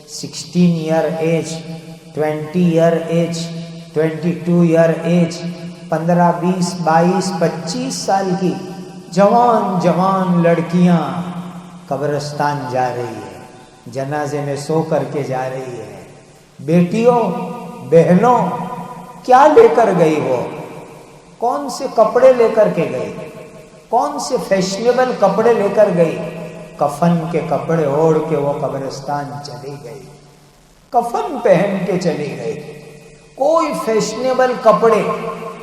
16 year age, 20 year age, 22 year age, 15 20 22 25 سال کی جوان لڑکیاں قبرستان جا رہی ہے، جنازے میں سو کر کے جا رہی ہے۔ بیٹیوں بہنوں، کیا لے کر گئی وہ؟ کون سے کپڑے لے کر کے گئی؟ کون سے فیشنیبل کپڑے لے کر گئی؟ کفن کے کپڑے اوڑھ کے وہ قبرستان چلی گئی، کفن پہن کے چلی گئی۔ کوئی فیشنیبل کپڑے،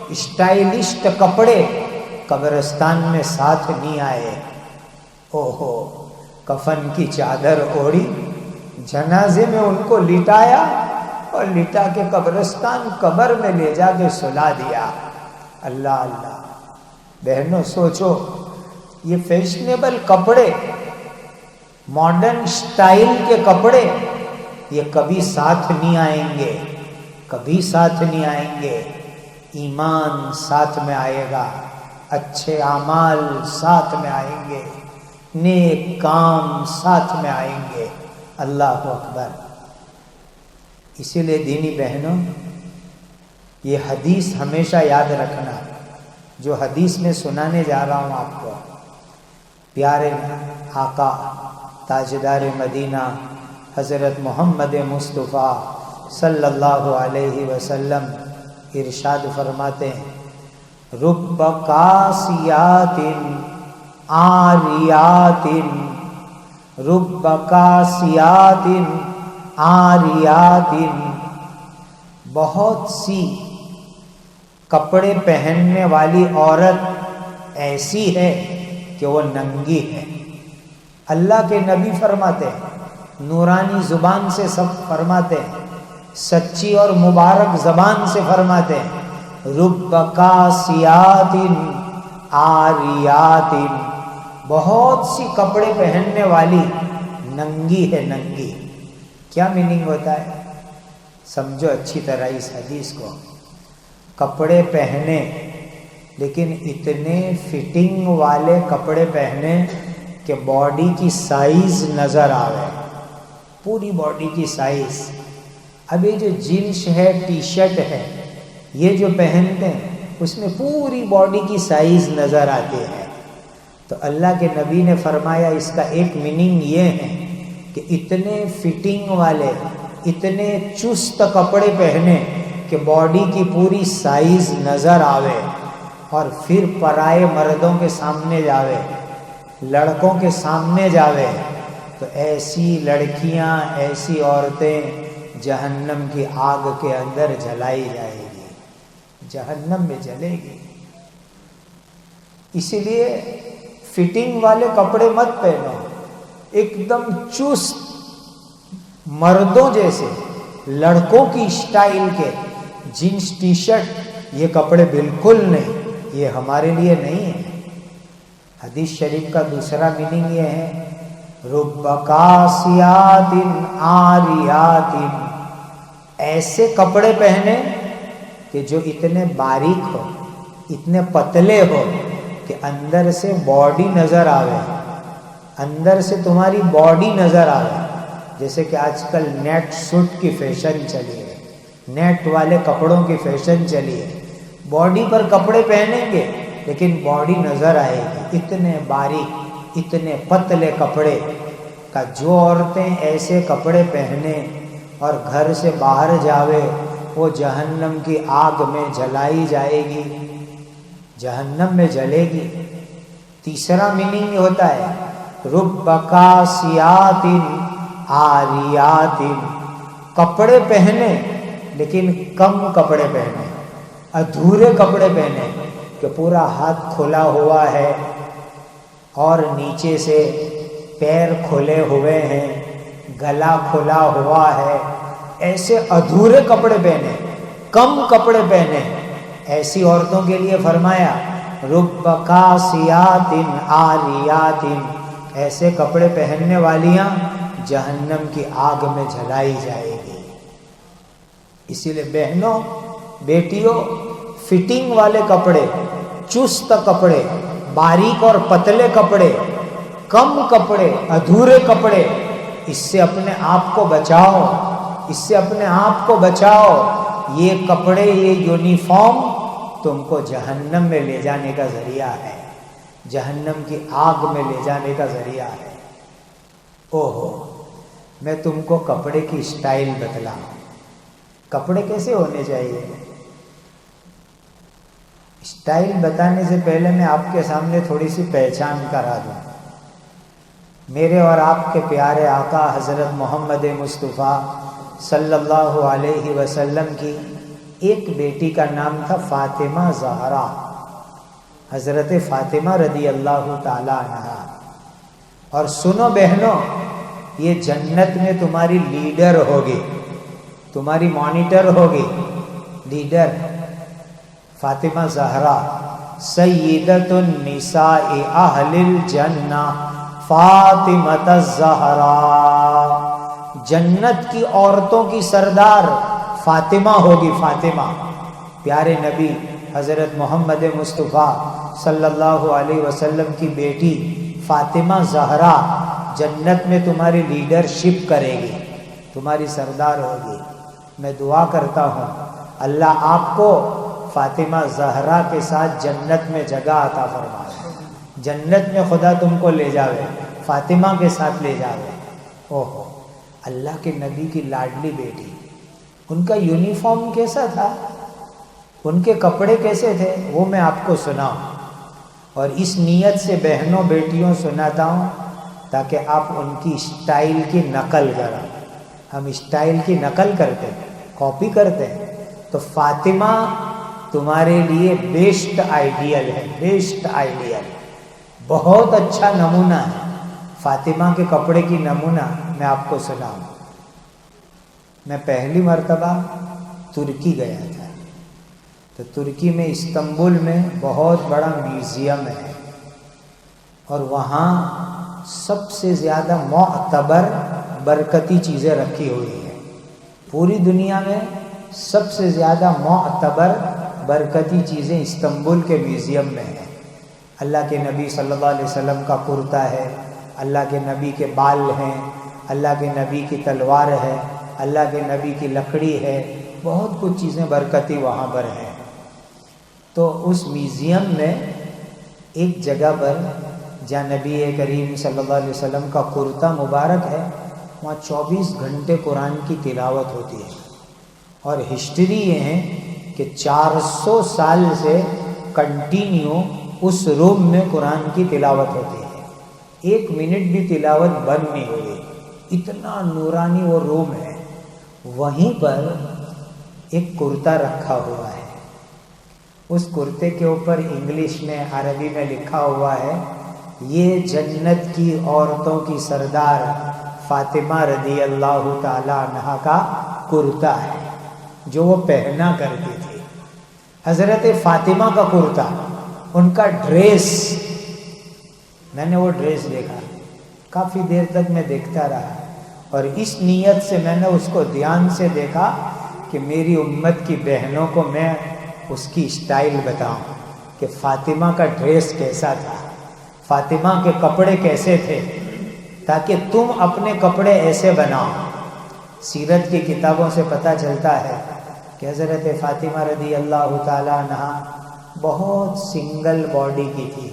اسٹائلسٹ کپڑے قبرستان میں ساتھ نہیں آئے۔ اوہو، کفن کی چادر اوڑھی، جنازے میں ان کو لٹایا اور لٹا کے قبرستان قبر میں لے جا کے سلا دیا۔ اللہ اللہ، بہنوں سوچو، یہ فیشنیبل کپڑے، ماڈرن سٹائل کے کپڑے، یہ کبھی ساتھ نہیں آئیں گے، کبھی ساتھ نہیں آئیں گے۔ ایمان ساتھ میں آئے گا، اچھے اعمال ساتھ میں آئیں گے، نیک کام ساتھ میں آئیں گے۔ اللہ اکبر۔ اسی لیے دینی بہنوں، یہ حدیث ہمیشہ یاد رکھنا، جو حدیث میں سنانے جا رہا ہوں آپ کو۔ پیارے آقا تاجدار مدینہ حضرت محمد مصطفیٰ صلی اللہ علیہ وسلم ارشاد فرماتے ہیں، رب کاسیات عاریات، رب کاسیات عاریات، بہت سی کپڑے پہننے والی عورت ایسی ہے کہ وہ ننگی ہے۔ اللہ کے نبی فرماتے ہیں، نورانی زبان سے سب فرماتے ہیں، سچی اور مبارک زبان سے فرماتے ہیں، رب کاسیات عاریات، بہت سی کپڑے پہننے والی ننگی ہے، ننگی۔ کیا میننگ ہوتا ہے؟ سمجھو اچھی طرح اس حدیث کو۔ کپڑے پہنے لیکن اتنے فٹنگ والے کپڑے پہنے کہ باڈی کی سائز نظر آئے، پوری باڈی کی سائز۔ اب یہ جو جینس ہے، ٹی شرٹ ہے، یہ جو پہنتے ہیں اس میں پوری باڈی کی سائز نظر آتی ہے۔ تو اللہ کے نبی نے فرمایا اس کا ایک میننگ یہ ہے کہ اتنے فٹنگ والے، اتنے چست کپڑے پہنے کہ باڈی کی پوری سائز نظر آوے، اور پھر پرائے مردوں کے سامنے جاوے، لڑکوں کے سامنے جاوے، تو ایسی لڑکیاں، ایسی عورتیں جہنم کی آگ کے اندر جلائی جائے گی، جہنم میں جلے گی۔ اسی لیے فٹنگ والے کپڑے مت پہنو، ایک دم چست مردوں جیسے، لڑکوں کی اسٹائل کے جینس ٹی شرٹ، یہ کپڑے بالکل نہیں، یہ ہمارے لیے نہیں ہے۔ حدیث شریف کا دوسرا میننگ یہ ہے، رب کاسیات عاریات، ایسے کپڑے پہنے کہ جو اتنے باریک ہو، اتنے پتلے ہو کہ اندر سے باڈی نظر آوے، اندر سے تمہاری باڈی نظر آوے۔ جیسے کہ آج کل نیٹ سوٹ کی فیشن چلی ہے، نیٹ والے کپڑوں کی فیشن چلی ہے، باڈی پر کپڑے پہنیں گے لیکن باڈی نظر آئے گی، اتنے باریک، اتنے پتلے کپڑے کا۔ جو عورتیں ایسے کپڑے پہنے اور گھر سے باہر جاوے، وہ جہنم کی آگ میں جلائی جائے گی، جہنم میں جلے گی۔ تیسرا میننگ یہ ہوتا ہے، رب کاسیات عاریات، کپڑے پہنے لیکن کم کپڑے پہنے، ادھورے کپڑے پہنے کہ پورا ہاتھ کھلا ہوا ہے اور نیچے سے پیر کھلے ہوئے ہیں، گلا کھلا ہوا ہے، ایسے ادھورے کپڑے پہنے، کم کپڑے پہنے۔ ایسی عورتوں کے لیے فرمایا رب کاسیات عاریات، ایسے کپڑے پہننے والیاں جہنم کی آگ میں جلائی جائے گی۔ اسی لیے بہنوں، بیٹیوں، فٹنگ والے کپڑے، چست کپڑے، باریک اور پتلے کپڑے، کم کپڑے، ادھورے کپڑے، اس سے اپنے آپ کو بچاؤ، اس سے اپنے آپ کو بچاؤ۔ یہ کپڑے، یہ یونیفارم تم کو جہنم میں لے جانے کا ذریعہ ہے، جہنم کی آگ میں لے جانے کا ذریعہ ہے۔ اوہو، میں تم کو کپڑے کی سٹائل بتلاؤں، کپڑے کیسے ہونے چاہیے۔ سٹائل بتانے سے پہلے میں آپ کے سامنے تھوڑی سی پہچان کرا دوں۔ میرے اور آپ کے پیارے آقا حضرت محمد مصطفیٰ صلی اللہ علیہ وسلم کی ایک بیٹی کا نام تھا فاطمہ زہرا، حضرت فاطمہ رضی اللہ تعالی عنہا۔ اور سنو بہنوں، یہ جنت میں تمہاری لیڈر ہوگی، تمہاری مانیٹر ہوگی، لیڈر۔ فاطمہ زہرا سیدۃ النساء اہل الجنہ فاطمہ الزہرا، جنت کی عورتوں کی سردار فاطمہ ہوگی، فاطمہ۔ پیارے نبی حضرت محمد مصطفیٰ صلی اللہ علیہ وسلم کی بیٹی فاطمہ زہرا جنت میں تمہاری لیڈرشپ کرے گی، تمہاری سردار ہوگی۔ میں دعا کرتا ہوں اللہ آپ کو فاطمہ زہرا کے ساتھ جنت میں جگہ عطا فرمائے، جنت میں خدا تم کو لے جاوے، فاطمہ کے ساتھ لے جاوے۔ اوہو، اللہ کے نبی کی لاڈلی بیٹی، ان کا یونیفارم کیسا تھا، ان کے کپڑے کیسے تھے، وہ میں آپ کو سناؤں، اور اس نیت سے بہنوں بیٹیوں سناتا ہوں تاکہ آپ ان کی اسٹائل کی نقل کریں۔ ہم اسٹائل کی نقل کرتے ہیں، کاپی کرتے ہیں، تو فاطمہ تمہارے لیے بیسٹ آئیڈیل ہے، بیسٹ آئیڈیل، بہت اچھا نمونہ ہے۔ فاطمہ کے کپڑے کی نمونہ میں آپ کو سناؤں۔ میں پہلی مرتبہ ترکی گیا تھا، تو ترکی میں استنبول میں بہت بڑا میوزیم ہے، اور وہاں سب سے زیادہ معتبر برکتی چیزیں رکھی ہوئی ہیں۔ پوری دنیا میں سب سے زیادہ معتبر برکتی چیزیں استنبول کے میوزیم میں ہیں۔ اللہ کے نبی صلی اللہ علیہ وسلم کا کرتا ہے، اللہ کے نبی کے بال ہیں، اللہ کے نبی کی تلوار ہے، اللہ کے نبی کی لکڑی ہے، بہت کچھ چیزیں برکتی وہاں پر ہیں۔ تو اس میوزیم میں ایک جگہ پر جہاں نبی کریم صلی اللہ علیہ وسلم کا کرتا مبارک ہے، وہاں 24 گھنٹے قرآن کی تلاوت ہوتی ہے، اور ہسٹری یہ ہے کہ 400 سال سے کنٹینیو اس روم میں قرآن کی تلاوت ہوتی ہے، 1 منٹ بھی تلاوت بند نہیں ہوئی، اتنا نورانی وہ روم ہے۔ وہیں پر ایک کرتا رکھا ہوا ہے، اس کرتے کے اوپر انگلش میں عربی میں لکھا ہوا ہے، یہ جنت کی عورتوں کی سردار فاطمہ رضی اللہ تعالی عنہا کا کرتا ہے جو وہ پہنا کرتی تھی۔ حضرت فاطمہ کا کرتا، ان کا ڈریس، میں نے وہ ڈریس دیکھا، کافی دیر تک میں دیکھتا رہا، اور اس نیت سے میں نے اس کو دھیان سے دیکھا کہ میری امت کی بہنوں کو میں اس کی اسٹائل بتاؤں کہ فاطمہ کا ڈریس کیسا تھا، فاطمہ کے کپڑے کیسے تھے، تاکہ تم اپنے کپڑے ایسے بناؤ۔ سیرت کی کتابوں سے پتہ چلتا ہے کہ حضرت فاطمہ رضی اللہ تعالی عنہا بہت سنگل باڈی کی تھی،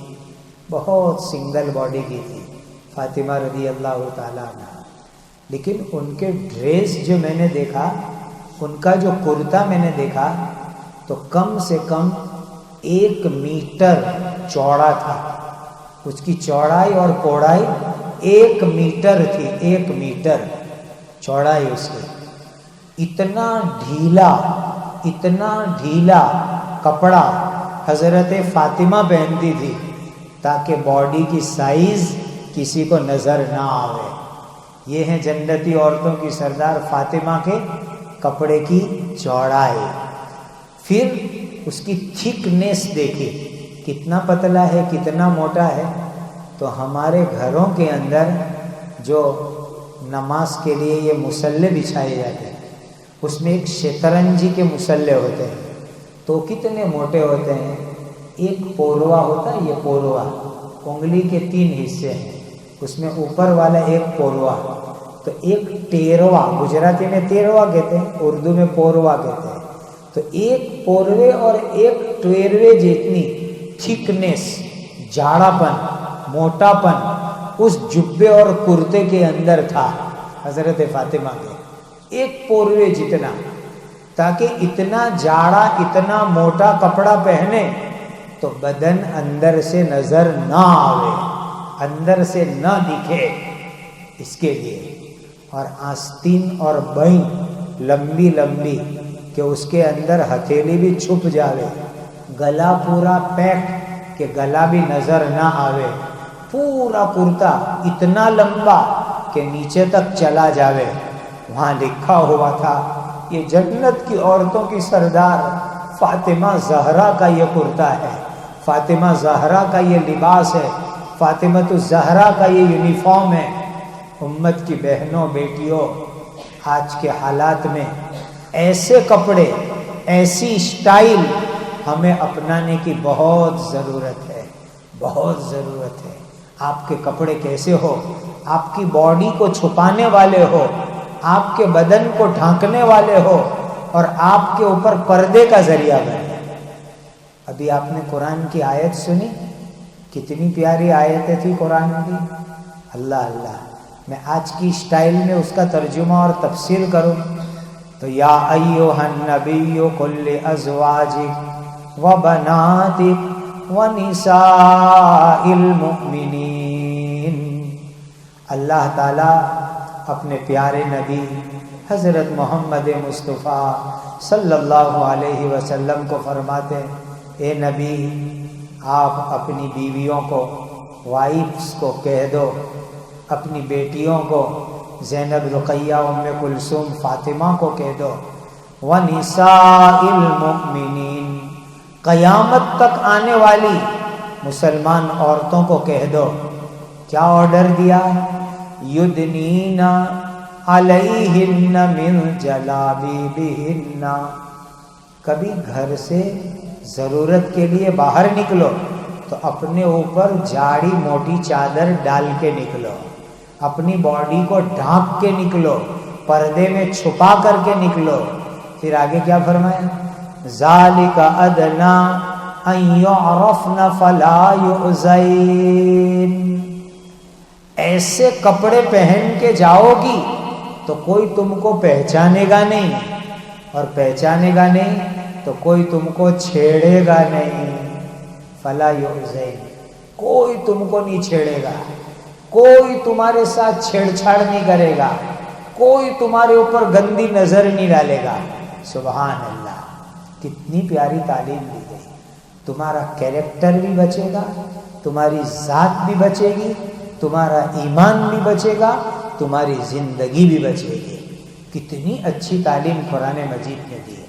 بہت سنگل باڈی کی تھی فاطمہ رضی اللہ تعالی عنہا، لیکن ان کے ڈریس جو میں نے دیکھا، ان کا جو کرتا میں نے دیکھا، تو کم سے کم 1 میٹر چوڑا تھا، اس کی چوڑائی اور پوڑائی 1 میٹر تھی، 1 میٹر چوڑائی اس کی۔ اتنا ڈھیلا کپڑا حضرت فاطمہ پہنتی تھی تاکہ باڈی کی سائز کسی کو نظر نہ آوے۔ یہ ہیں جنتی عورتوں کی سردار فاطمہ کے کپڑے کی چوڑائی۔ پھر اس کی تھکنیس دیکھی، کتنا پتلا ہے، کتنا موٹا ہے۔ تو ہمارے گھروں کے اندر جو نماز کے لیے یہ مصلے بچھائے جاتے ہیں، اس میں ایک شطرنجی کے مصلے ہوتے ہیں، تو کتنے موٹے ہوتے ہیں، ایک پوروا ہوتا ہے، یہ پوروا انگلی کے 3 حصے ہیں، اس میں اوپر والا ایک پوروا، تو ایک ٹیروا، گجراتی میں تیروا کہتے ہیں، اردو میں پوروا کہتے ہیں، تو ایک پوروے اور ایک ٹویروے جتنی تھکنیس، جاڑا پن، موٹا پن اس جبے اور کرتے کے اندر تھا حضرت فاطمہ کے، ایک پوروے جتنا، تاکہ اتنا جاڑا اتنا موٹا کپڑا پہنے تو بدن اندر سے نظر نہ آوے، اندر سے نہ دکھے، اس کے لیے۔ اور آستین اور بہیں لمبی لمبی کہ اس کے اندر ہتھیلی بھی چھپ جاوے، گلا پورا پیک کہ گلا بھی نظر نہ آوے، پورا کرتا اتنا لمبا کہ نیچے تک چلا جاوے۔ وہاں لکھا ہوا تھا یہ جنت کی عورتوں کی سردار فاطمہ زہرا کا یہ کرتا ہے، فاطمہ زہرا کا یہ لباس ہے، فاطمۃ الزہرا کا یہ یونیفارم ہے۔ امت کی بہنوں بیٹیوں، آج کے حالات میں ایسے کپڑے، ایسی اسٹائل ہمیں اپنانے کی بہت ضرورت ہے، بہت ضرورت ہے۔ آپ کے کپڑے کیسے ہو؟ آپ کی باڈی کو چھپانے والے ہو، آپ کے بدن کو ڈھانکنے والے ہو، اور آپ کے اوپر پردے کا ذریعہ بنے۔ ابھی آپ نے قرآن کی آیت سنی، کتنی پیاری آیتیں تھی قرآن کی، اللہ اللہ۔ میں آج کی اسٹائل میں اس کا ترجمہ اور تفسیر کروں تو یا ایھا النبی قل لازواجک وبناتک ونساء المؤمنین۔ اللہ تعالیٰ اپنے پیارے نبی حضرت محمد مصطفیٰ صلی اللہ علیہ وسلم کو فرماتے، اے نبی آپ اپنی بیویوں کو، وائفس کو کہہ دو، اپنی بیٹیوں کو زینب، رقیہ، ام کلثوم، فاطمہ کو کہہ دو، وَنِسَاءِ الْمُؤْمِنِينَ، قیامت تک آنے والی مسلمان عورتوں کو کہہ دو۔ کیا آرڈر دیا؟ یدنین علیہن من جلابیبہن، کبھی گھر سے ضرورت کے لیے باہر نکلو تو اپنے اوپر جاڑی موٹی چادر ڈال کے نکلو، اپنی باڈی کو ڈھانپ کے نکلو، پردے میں چھپا کر کے نکلو۔ پھر آگے کیا فرمایا؟ ذالک ادنی ان یعرفن فلا یؤذین، ایسے کپڑے پہن کے جاؤ گی تو کوئی تم کو پہچانے گا نہیں، اور پہچانے گا نہیں تو کوئی تم کو چھیڑے گا نہیں۔ فلا یؤذین، کوئی تم کو نہیں چھیڑے گا، کوئی تمہارے ساتھ چھیڑ چھاڑ نہیں کرے گا، کوئی تمہارے اوپر گندی نظر نہیں ڈالے گا۔ سبحان اللہ، کتنی پیاری تعلیم دی گئی۔ تمہارا کیریکٹر بھی بچے گا، تمہاری ذات بھی بچے گی، تمہارا ایمان بھی بچے گا، تمہاری زندگی بھی بچے گی۔ کتنی اچھی تعلیم قرآن مجید نے دی ہے،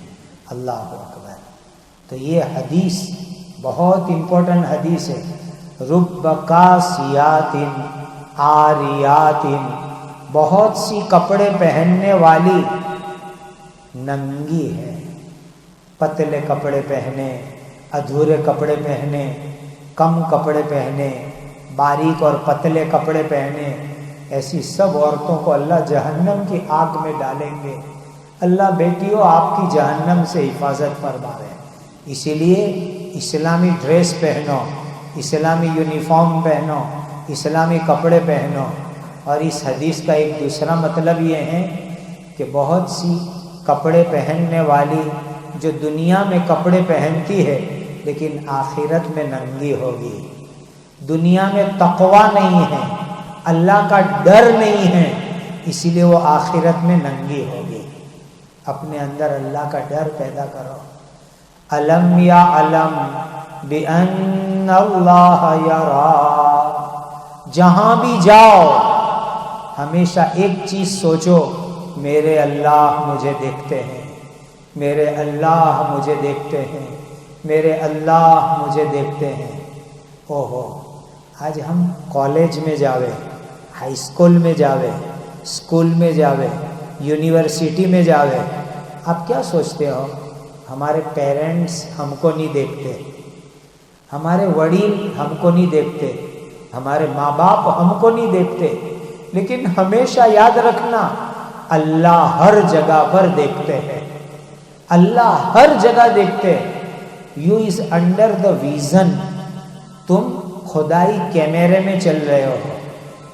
اللہ اکبر۔ تو یہ حدیث بہت امپورٹنٹ حدیث ہے۔ رب کاسیات عاریات، بہت سی کپڑے پہننے والی ننگی ہے، پتلے کپڑے پہنے، ادھورے کپڑے پہنے، کم کپڑے پہنے، باریک اور پتلے کپڑے پہنے، ایسی سب عورتوں کو اللہ جہنم کی آگ میں ڈالیں گے۔ اللہ بیٹیوں آپ کی جہنم سے حفاظت فرمائے۔ اسی لیے اسلامی ڈریس پہنو، اسلامی یونیفارم پہنو، اسلامی کپڑے پہنو۔ اور اس حدیث کا ایک دوسرا مطلب یہ ہے کہ بہت سی کپڑے پہننے والی جو دنیا میں کپڑے پہنتی ہے لیکن آخرت میں ننگی ہوگی۔ دنیا میں تقویٰ نہیں ہے، اللہ کا ڈر نہیں ہے، اسی لیے وہ آخرت میں ننگی ہوگی۔ اپنے اندر اللہ کا ڈر پیدا کرو۔ الم یعلم بأن اللہ یری، جہاں بھی جاؤ ہمیشہ ایک چیز سوچو، میرے اللہ مجھے دیکھتے ہیں، میرے اللہ مجھے دیکھتے ہیں، میرے اللہ مجھے دیکھتے ہیں۔ اوہو، آج ہم کالج میں جاوے، ہائی اسکول میں جاوے، اسکول میں جاوے، یونیورسٹی میں جاوے، آپ کیا سوچتے ہو؟ ہمارے پیرنٹس ہم کو نہیں دیکھتے، ہمارے وڈیل ہم کو نہیں دیکھتے، ہمارے ماں باپ ہم کو نہیں دیکھتے، لیکن ہمیشہ یاد رکھنا اللہ ہر جگہ پر دیکھتے ہیں۔ اللہ ہر جگہ دیکھتے ہیں. You is under the vision. تم خدائی کیمرے میں چل رہے ہو,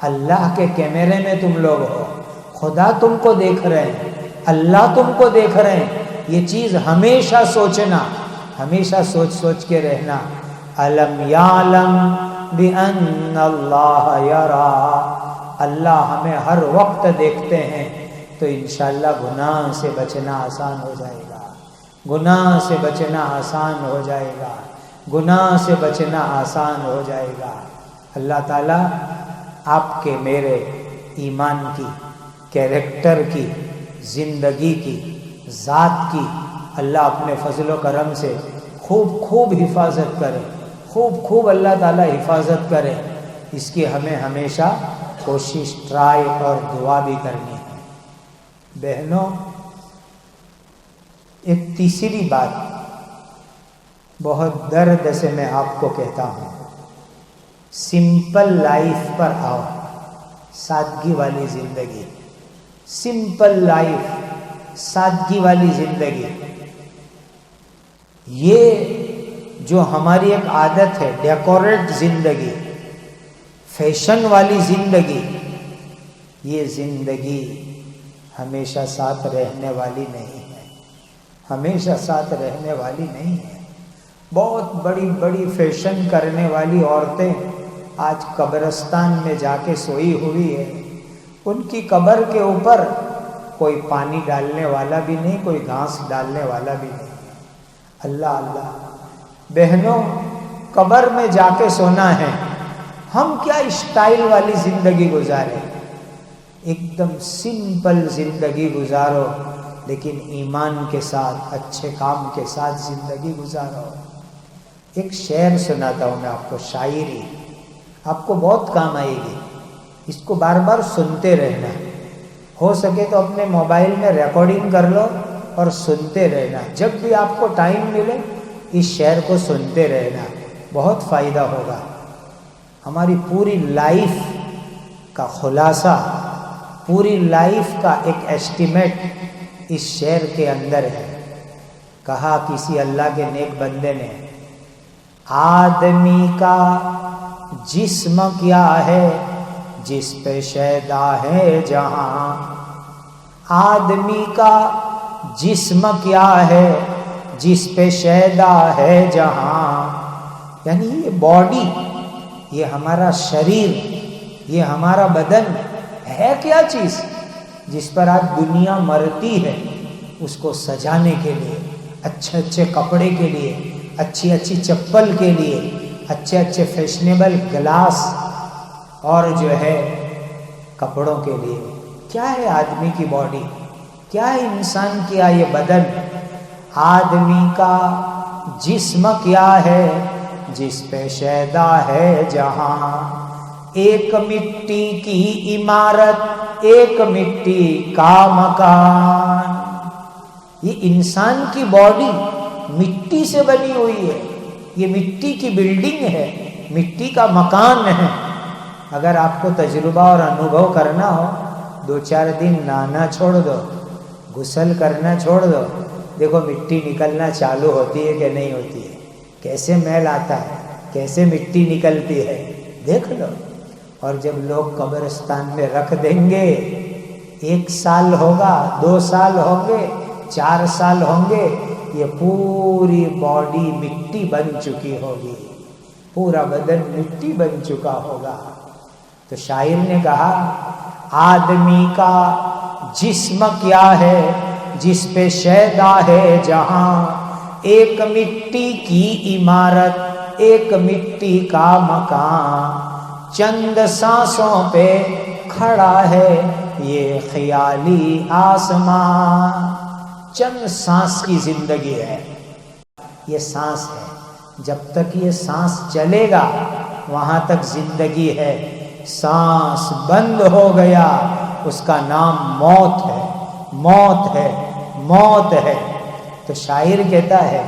اللہ کے کیمرے میں تم لوگ ہو. خدا تم کو دیکھ رہے ہیں, اللہ تم کو دیکھ رہے ہیں. یہ چیز ہمیشہ سوچنا, ہمیشہ سوچ سوچ کے رہنا. الم یعلم بان اللہ یرا. اللہ ہمیں ہر وقت دیکھتے ہیں, تو انشاءاللہ گناہ سے بچنا آسان ہو جائے گا. گناہ سے بچنا آسان ہو جائے گا. گناہ سے بچنا آسان ہو جائے گا. اللہ تعالیٰ آپ کے میرے ایمان کی, کیریکٹر کی, زندگی کی, ذات کی اللہ اپنے فضل و کرم سے خوب خوب حفاظت کرے. خوب خوب اللہ تعالیٰ حفاظت کرے. اس کی ہمیں ہمیشہ کوشش, ٹرائی اور دعا بھی کرنی ہے. بہنوں, ایک تیسری بات بہت درد سے میں آپ کو کہتا ہوں, سمپل لائف پر آؤ. سادگی والی زندگی, سمپل لائف, سادگی والی زندگی. یہ جو ہماری ایک عادت ہے, ڈیکوریٹ زندگی, فیشن والی زندگی, یہ زندگی ہمیشہ ساتھ رہنے والی نہیں ہے. ہمیشہ ساتھ رہنے والی نہیں ہے. بہت بڑی بڑی فیشن کرنے والی عورتیں آج قبرستان میں جا کے سوئی ہوئی ہے. ان کی قبر کے اوپر کوئی پانی ڈالنے والا بھی نہیں, کوئی گھاس ڈالنے والا بھی نہیں. اللہ اللہ. بہنوں, قبر میں جا کے سونا ہے. ہم کیا اسٹائل والی زندگی گزارے. ایک دم سمپل زندگی گزارو, لیکن ایمان کے ساتھ, اچھے کام کے ساتھ زندگی گزارو. ایک شعر سناتا ہوں میں آپ کو, شاعری, آپ کو بہت کام آئے گی. اس کو بار بار سنتے رہنا. ہو سکے تو اپنے موبائل میں ریکارڈنگ کر لو اور سنتے رہنا. جب بھی آپ کو ٹائم ملے اس شعر کو سنتے رہنا, بہت فائدہ ہوگا. ہماری پوری لائف کا خلاصہ, پوری لائف کا ایک ایسٹیمیٹ اس شعر کے اندر ہے. کہا کسی اللہ کے نیک بندے نے, آدمی کا جسم کیا ہے جس پہ شیدا ہے جہاں. آدمی کا جسم کیا ہے جس پہ شیدا ہے جہاں. یعنی یہ باڈی, یہ ہمارا شریر, یہ ہمارا بدن ہے کیا چیز جس پر آج دنیا مرتی ہے. اس کو سجانے کے لیے, اچھے اچھے کپڑے کے لیے, اچھی اچھی چپل کے لیے, اچھے اچھے فیشنیبل گلاس اور جو ہے کپڑوں کے لیے. کیا ہے آدمی کی باڈی, کیا ہے انسان کیا یہ بدن. آدمی کا جسم کیا ہے جس پہ شیدا ہے جہاں. ایک مٹی کی عمارت, ایک مٹی کا مکان. یہ انسان کی باڈی مٹی سے بنی ہوئی ہے. یہ مٹی کی بلڈنگ ہے, مٹی کا مکان ہے. اگر آپ کو تجربہ اور انوبھو کرنا ہو, 2-4 دن نہانا چھوڑ دو, غسل کرنا چھوڑ دو, دیکھو مٹی نکلنا چالو ہوتی ہے کہ نہیں ہوتی ہے. کیسے میل آتا ہے, کیسے مٹی نکلتی ہے, دیکھ لو. اور جب لوگ قبرستان میں رکھ دیں گے, 1 سال ہوگا, 2 سال ہوں گے, 4 سال ہوں گے, یہ پوری باڈی مٹی بن چکی ہوگی, پورا بدن مٹی بن چکا ہوگا. تو شاعر نے کہا آدمی کا جسم کیا ہے جس پہ شیدا ہے جہاں. ایک مٹی کی عمارت, ایک مٹی کا مکان. چند سانسوں پہ کھڑا ہے یہ خیالی آسمان. چند سانس کی زندگی ہے, یہ سانس ہے. جب تک یہ سانس چلے گا وہاں تک زندگی ہے. سانس بند ہو گیا اس کا نام موت ہے, موت ہے, موت ہے. تو شاعر کہتا ہے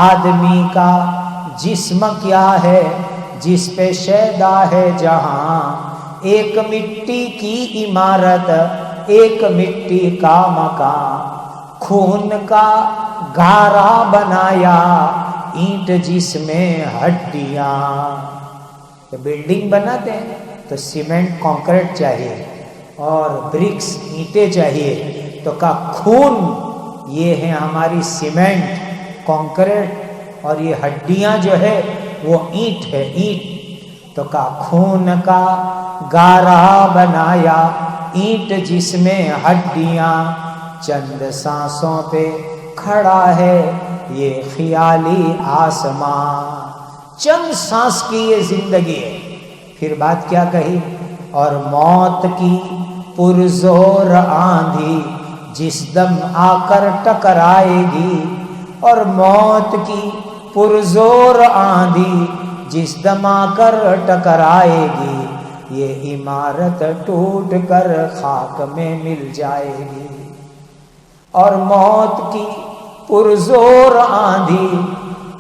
آدمی کا جسم کیا ہے جس پہ شیدا ہے جہاں. ایک مٹی کی عمارت, ایک مٹی کا مکان. خون کا گارا بنایا اینٹ جس میں ہڈیاں. بلڈنگ بناتے ہیں تو سیمنٹ کانکریٹ چاہیے اور برکس اینٹیں چاہیے، تو کا خون یہ ہے ہماری سیمنٹ کانکریٹ، اور یہ ہڈیاں جو ہے وہ اینٹ ہے اینٹ. تو کا خون کا گارا بنایا اینٹ جس میں ہڈیاں، چند سانسوں پہ کھڑا ہے یہ خیالی آسمان. چند سانس کی یہ زندگی ہے. پھر بات کیا کہی؟ اور موت کی پرزور آندھی جس دم آ کر ٹکرائے گی، اور موت کی پرزور آندھی جس دم آ کر ٹکرائے گی، یہ عمارت ٹوٹ کر خاک میں مل جائے گی. اور موت کی پرزور آندھی،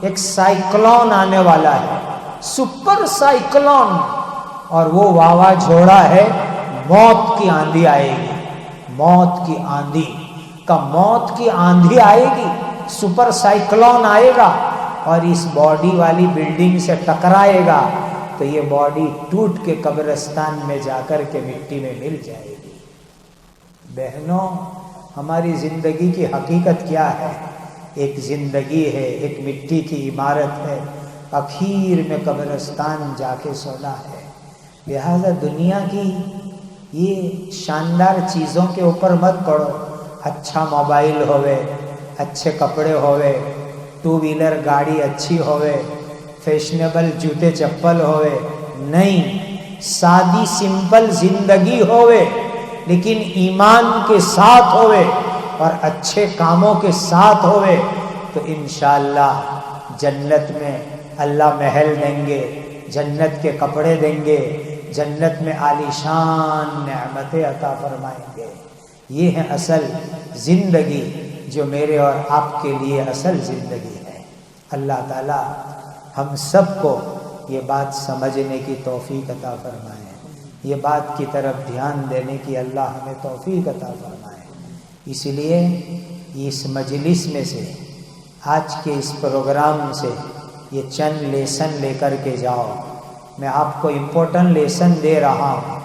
ایک سائیکلون آنے والا ہے، سپر سائیکلون، اور وہ واوا جھوڑا ہے، موت کی آندھی آئے گی. موت کی آندھی کا موت کی آندھی آئے گی، سپر سائیکلون آئے گا اور اس باڈی والی بلڈنگ سے ٹکرائے گا، تو یہ باڈی ٹوٹ کے قبرستان میں جا کر کے مٹی میں مل جائے گی. بہنوں، ہماری زندگی کی حقیقت کیا ہے؟ ایک زندگی ہے، ایک مٹی کی عمارت ہے، اخیر میں قبرستان جا کے سونا ہے. لہذا دنیا کی یہ شاندار چیزوں کے اوپر مت پڑو. اچھا موبائل ہوئے، اچھے کپڑے ہوئے، ٹو ویلر گاڑی اچھی ہوئے، فیشنیبل جوتے چپل ہوئے، نہیں، سادی سمپل زندگی ہوئے لیکن ایمان کے ساتھ ہوئے اور اچھے کاموں کے ساتھ ہوئے، تو انشاءاللہ جنت میں اللہ محل دیں گے، جنت کے کپڑے دیں گے، جنت میں عالیشان نعمتیں عطا فرمائیں گے. یہ ہے اصل زندگی جو میرے اور آپ کے لیے اصل زندگی ہے. اللہ تعالی ہم سب کو یہ بات سمجھنے کی توفیق عطا فرمائے، یہ بات کی طرف دھیان دینے کی اللہ ہمیں توفیق عطا فرمائے. اس لیے اس مجلس میں سے، آج کے اس پروگرام سے یہ چند لیسن لے کر کے جاؤ. میں آپ کو امپورٹنٹ لیسن دے رہا ہوں،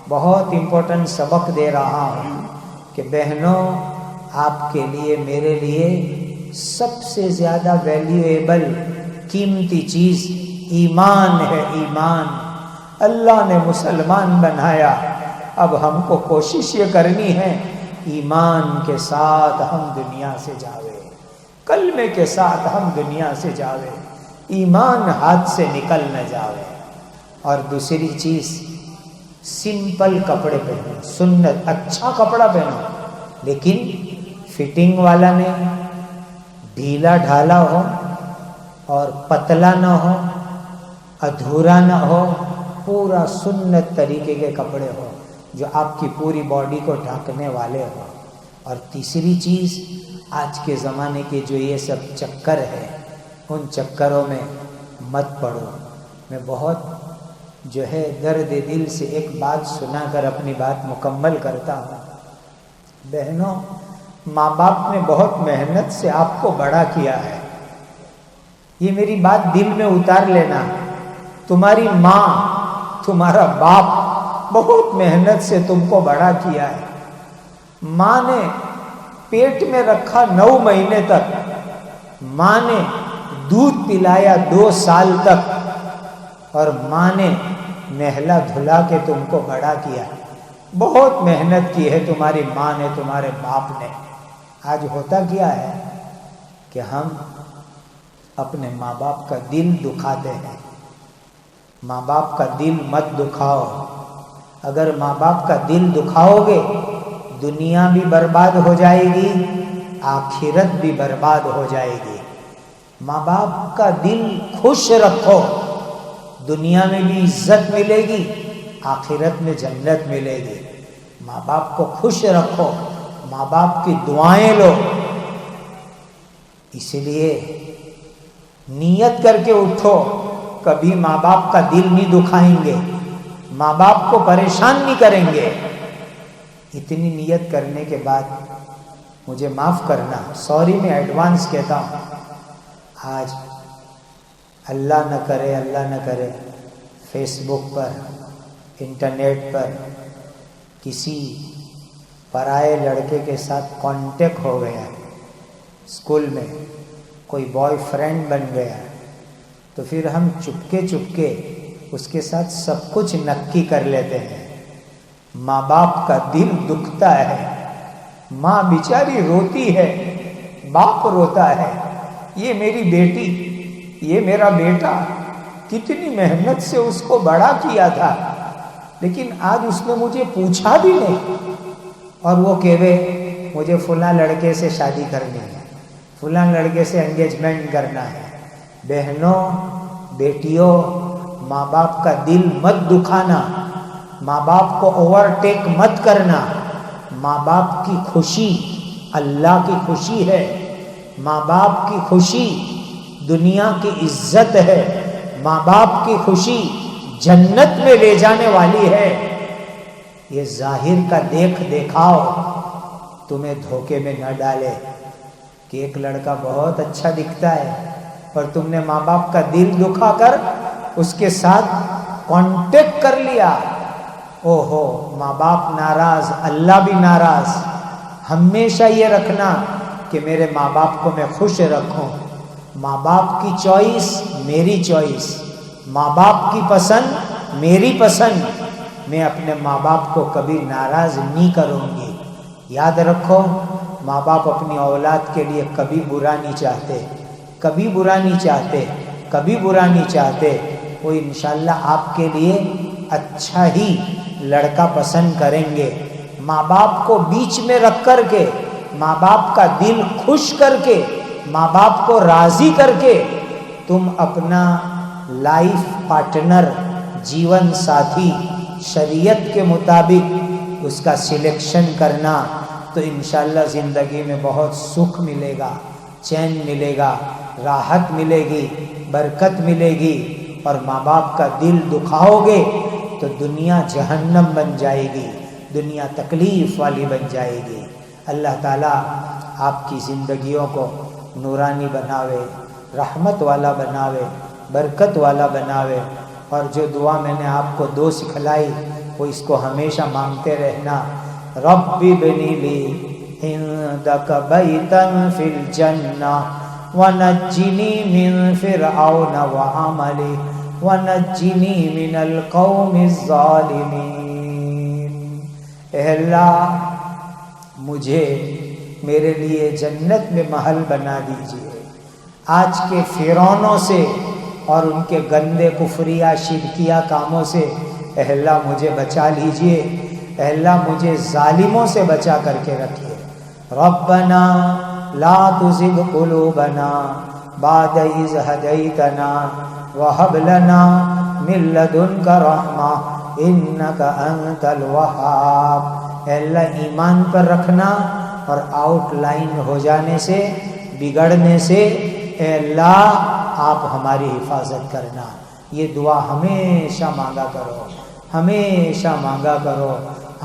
بہت امپورٹنٹ سبق دے رہا ہوں کہ بہنوں، آپ کے لیے، میرے لیے سب سے زیادہ ویلیویبل، قیمتی چیز ایمان ہے. ایمان. اللہ نے مسلمان بنایا، اب ہم کو کوشش یہ کرنی ہے ایمان کے ساتھ ہم دنیا سے جاوے، کلمے کے ساتھ ہم دنیا سے جاوے، ایمان ہاتھ سے نکل نہ جاوے. اور دوسری چیز، سمپل کپڑے پہنو، سنت، اچھا کپڑا پہنو لیکن فٹنگ والا نہیں، ڈھیلا ڈھالا ہو اور پتلا نہ ہو، ادھورا نہ ہو، پورا سنت طریقے کے کپڑے ہو جو آپ کی پوری باڈی کو ڈھانکنے والے ہو. اور تیسری چیز، آج کے زمانے کے جو یہ سب چکر ہے، ان چکروں میں مت پڑو. میں بہت جو ہے درد دل سے ایک بات سنا کر اپنی بات مکمل کرتا ہوں. بہنوں، ماں باپ نے بہت محنت سے آپ کو بڑا کیا ہے، یہ میری بات دل میں اتار لینا. تمہاری ماں، تمہارا باپ بہت محنت سے تم کو بڑا کیا ہے. ماں نے پیٹ میں رکھا 9 مہینے تک، ماں نے دودھ پلایا 2 سال تک، اور ماں نے نہلا دھلا کے تم کو بڑا کیا. بہت محنت کی ہے تمہاری ماں نے، تمہارے باپ نے. آج ہوتا کیا ہے کہ ہم اپنے ماں باپ کا دل دکھاتے ہیں. ماں باپ کا دل مت دکھاؤ. اگر ماں باپ کا دل دکھاؤ گے، دنیا بھی برباد ہو جائے گی، آخرت بھی برباد ہو جائے گی. ماں باپ کا دل خوش رکھو، دنیا میں بھی عزت ملے گی، آخرت میں جنت ملے گی. ماں باپ کو خوش رکھو، ماں باپ کی دعائیں لو. اس لیے نیت کر کے اٹھو، کبھی ماں باپ کا دل نہیں دکھائیں گے، ماں باپ کو پریشان نہیں کریں گے. اتنی نیت کرنے کے بعد مجھے معاف کرنا، سوری میں ایڈوانس کہتا ہوں۔ آج اللہ نہ کرے فیس بک پر، انٹرنیٹ پر کسی پرائے لڑکے کے ساتھ کانٹیکٹ ہو گیا، اسکول میں کوئی بوائے فرینڈ بن گیا، تو پھر ہم چپکے اس کے ساتھ سب کچھ نکی کر لیتے ہیں۔ ماں باپ کا دل دکھتا ہے، ماں بیچاری روتی ہے، باپ روتا ہے، یہ میری بیٹی، یہ میرا بیٹا، کتنی محنت سے اس کو بڑا کیا تھا، لیکن آج اس نے مجھے پوچھا بھی نہیں، اور وہ کہے مجھے فلاں لڑکے سے شادی کرنی ہے، فلاں لڑکے سے انگیجمنٹ کرنا ہے۔ بہنوں، بیٹیوں، ماں باپ کا دل مت دکھانا، ماں باپ کو اوورٹیک مت کرنا۔ ماں باپ کی خوشی اللہ کی خوشی ہے، ماں باپ کی خوشی دنیا کی عزت ہے، ماں باپ کی خوشی جنت میں لے جانے والی ہے۔ یہ ظاہر کا دکھاؤ تمہیں دھوکے میں نہ ڈالے کہ ایک لڑکا بہت اچھا دکھتا ہے اور تم نے ماں باپ کا دل دکھا کر اس کے ساتھ کانٹیکٹ کر لیا۔ اوہو، ماں باپ ناراض، اللہ بھی ناراض۔ ہمیشہ یہ رکھنا کہ میرے ماں باپ کو میں خوش رکھوں، ماں باپ کی چوائس میری چوائس، ماں باپ کی پسند میری پسند، میں اپنے ماں باپ کو کبھی ناراض نہیں کروں گی۔ یاد رکھو، ماں باپ اپنی اولاد کے لیے کبھی برا نہیں چاہتے، کبھی برا نہیں چاہتے، کبھی برا نہیں چاہتے۔ وہ انشاءاللہ آپ کے لیے اچھا ہی لڑکا پسند کریں گے۔ ماں باپ کو بیچ میں رکھ کر کے، ماں باپ کا دل خوش کر کے، ماں باپ کو راضی کر کے تم اپنا لائف پارٹنر، جیون ساتھی شریعت کے مطابق اس کا سلیکشن کرنا، تو انشاءاللہ زندگی میں بہت سکھ ملے گا، چین ملے گا، راحت ملے گی، برکت ملے گی۔ اور ماں باپ کا دل دکھاؤ گے تو دنیا جہنم بن جائے گی، دنیا تکلیف والی بن جائے گی۔ اللہ تعالیٰ آپ کی زندگیوں کو نورانی بناوے، رحمت والا بناوے، برکت والا بناوے۔ اور جو دعا میں نے آپ کو دو سکھلائی وہ اس کو ہمیشہ مانگتے رہنا۔ رب ابن لی عندک بیتا فی الجنہ ونجنی من فرعون وعملی ونجنی من القوم الظالمین۔ اے اللہ، مجھے میرے لیے جنت میں محل بنا دیجئے، آج کے فرعونوں سے اور ان کے گندے کفریہ شرکیہ کاموں سے اے اللہ مجھے بچا لیجئے، اے اللہ مجھے ظالموں سے بچا کر کے رکھیے۔ ربنا لا تزغ قلوبنا بعد اذ ہدیتنا وہب لنا من لدنک رحمہ انک انت الوہاب۔ اے اللہ ایمان پر رکھنا اور آؤٹ لائن ہو جانے سے، بگڑنے سے اے اللہ آپ ہماری حفاظت کرنا۔ یہ دعا ہمیشہ مانگا کرو، ہمیشہ مانگا کرو،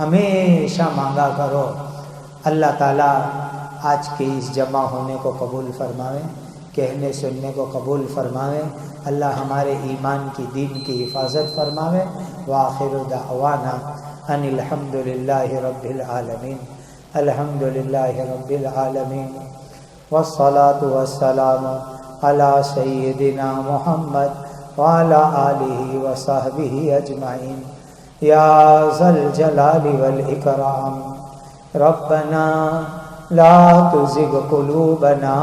ہمیشہ مانگا کرو۔ اللہ تعالیٰ آج کے اس جمع ہونے کو قبول فرماوے، کہنے سننے کو قبول فرماوے۔ اللہ ہمارے ایمان کی، دین کی حفاظت فرماوے۔ وآخر دعوانا ان الحمد للہ رب العالمین، الحمد للہ رب العالمین، والصلاة والسلام علی سیدنا محمد وعلی آلہ وصحبہ اجمعین۔ یا ذا الجلال والاکرام ربنا لا تزغ قلوبنا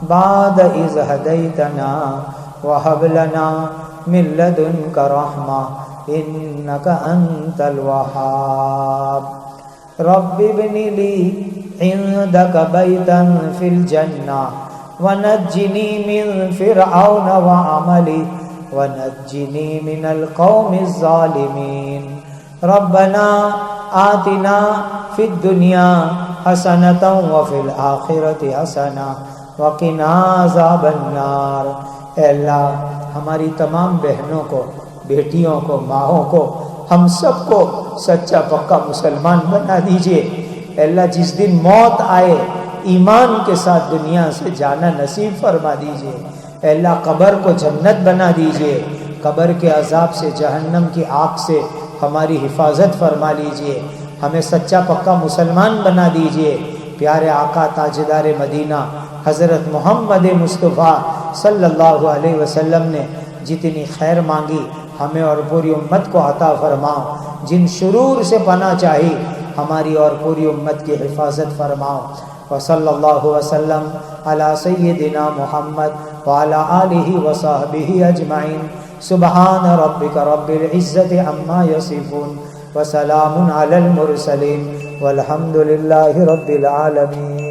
بعد اذ ہدیتنا وہب لنا من لدنک رحمہ انک انت الوہاب۔ رب ابن لی عندک بیتا فی الجنہ ونجنی من فرعون وعملی ونجنی من القوم الظالمین۔ ربنا آتنا فی الدنیا حسنۃ وفی الآخرۃ حسنہ وقنا عذاب النار۔ اے اللہ ہماری تمام بہنوں کو، بیٹیوں کو، ماؤں کو، ہم سب کو سچا پکا مسلمان بنا دیجئے۔ اے اللہ جس دن موت آئے ایمان کے ساتھ دنیا سے جانا نصیب فرما دیجئے۔ اے اللہ قبر کو جنت بنا دیجئے، قبر کے عذاب سے، جہنم کی آگ سے ہماری حفاظت فرما لیجئے، ہمیں سچا پکا مسلمان بنا دیجئے۔ پیارے آقا تاجدار مدینہ حضرت محمد مصطفیٰ صلی اللہ علیہ وسلم نے جتنی خیر مانگی ہمیں اور پوری امت کو عطا فرماؤ، جن شرور سے پناہ چاہی ہماری اور پوری امت کی حفاظت فرماؤ۔ وصلی اللہ وسلم علی سیدنا محمد وعلی آلہ وصحبہ اجمعین۔ سبحان ربک رب العزت عما یصفون وسلام علی المرسلین والحمد للہ رب العالمین۔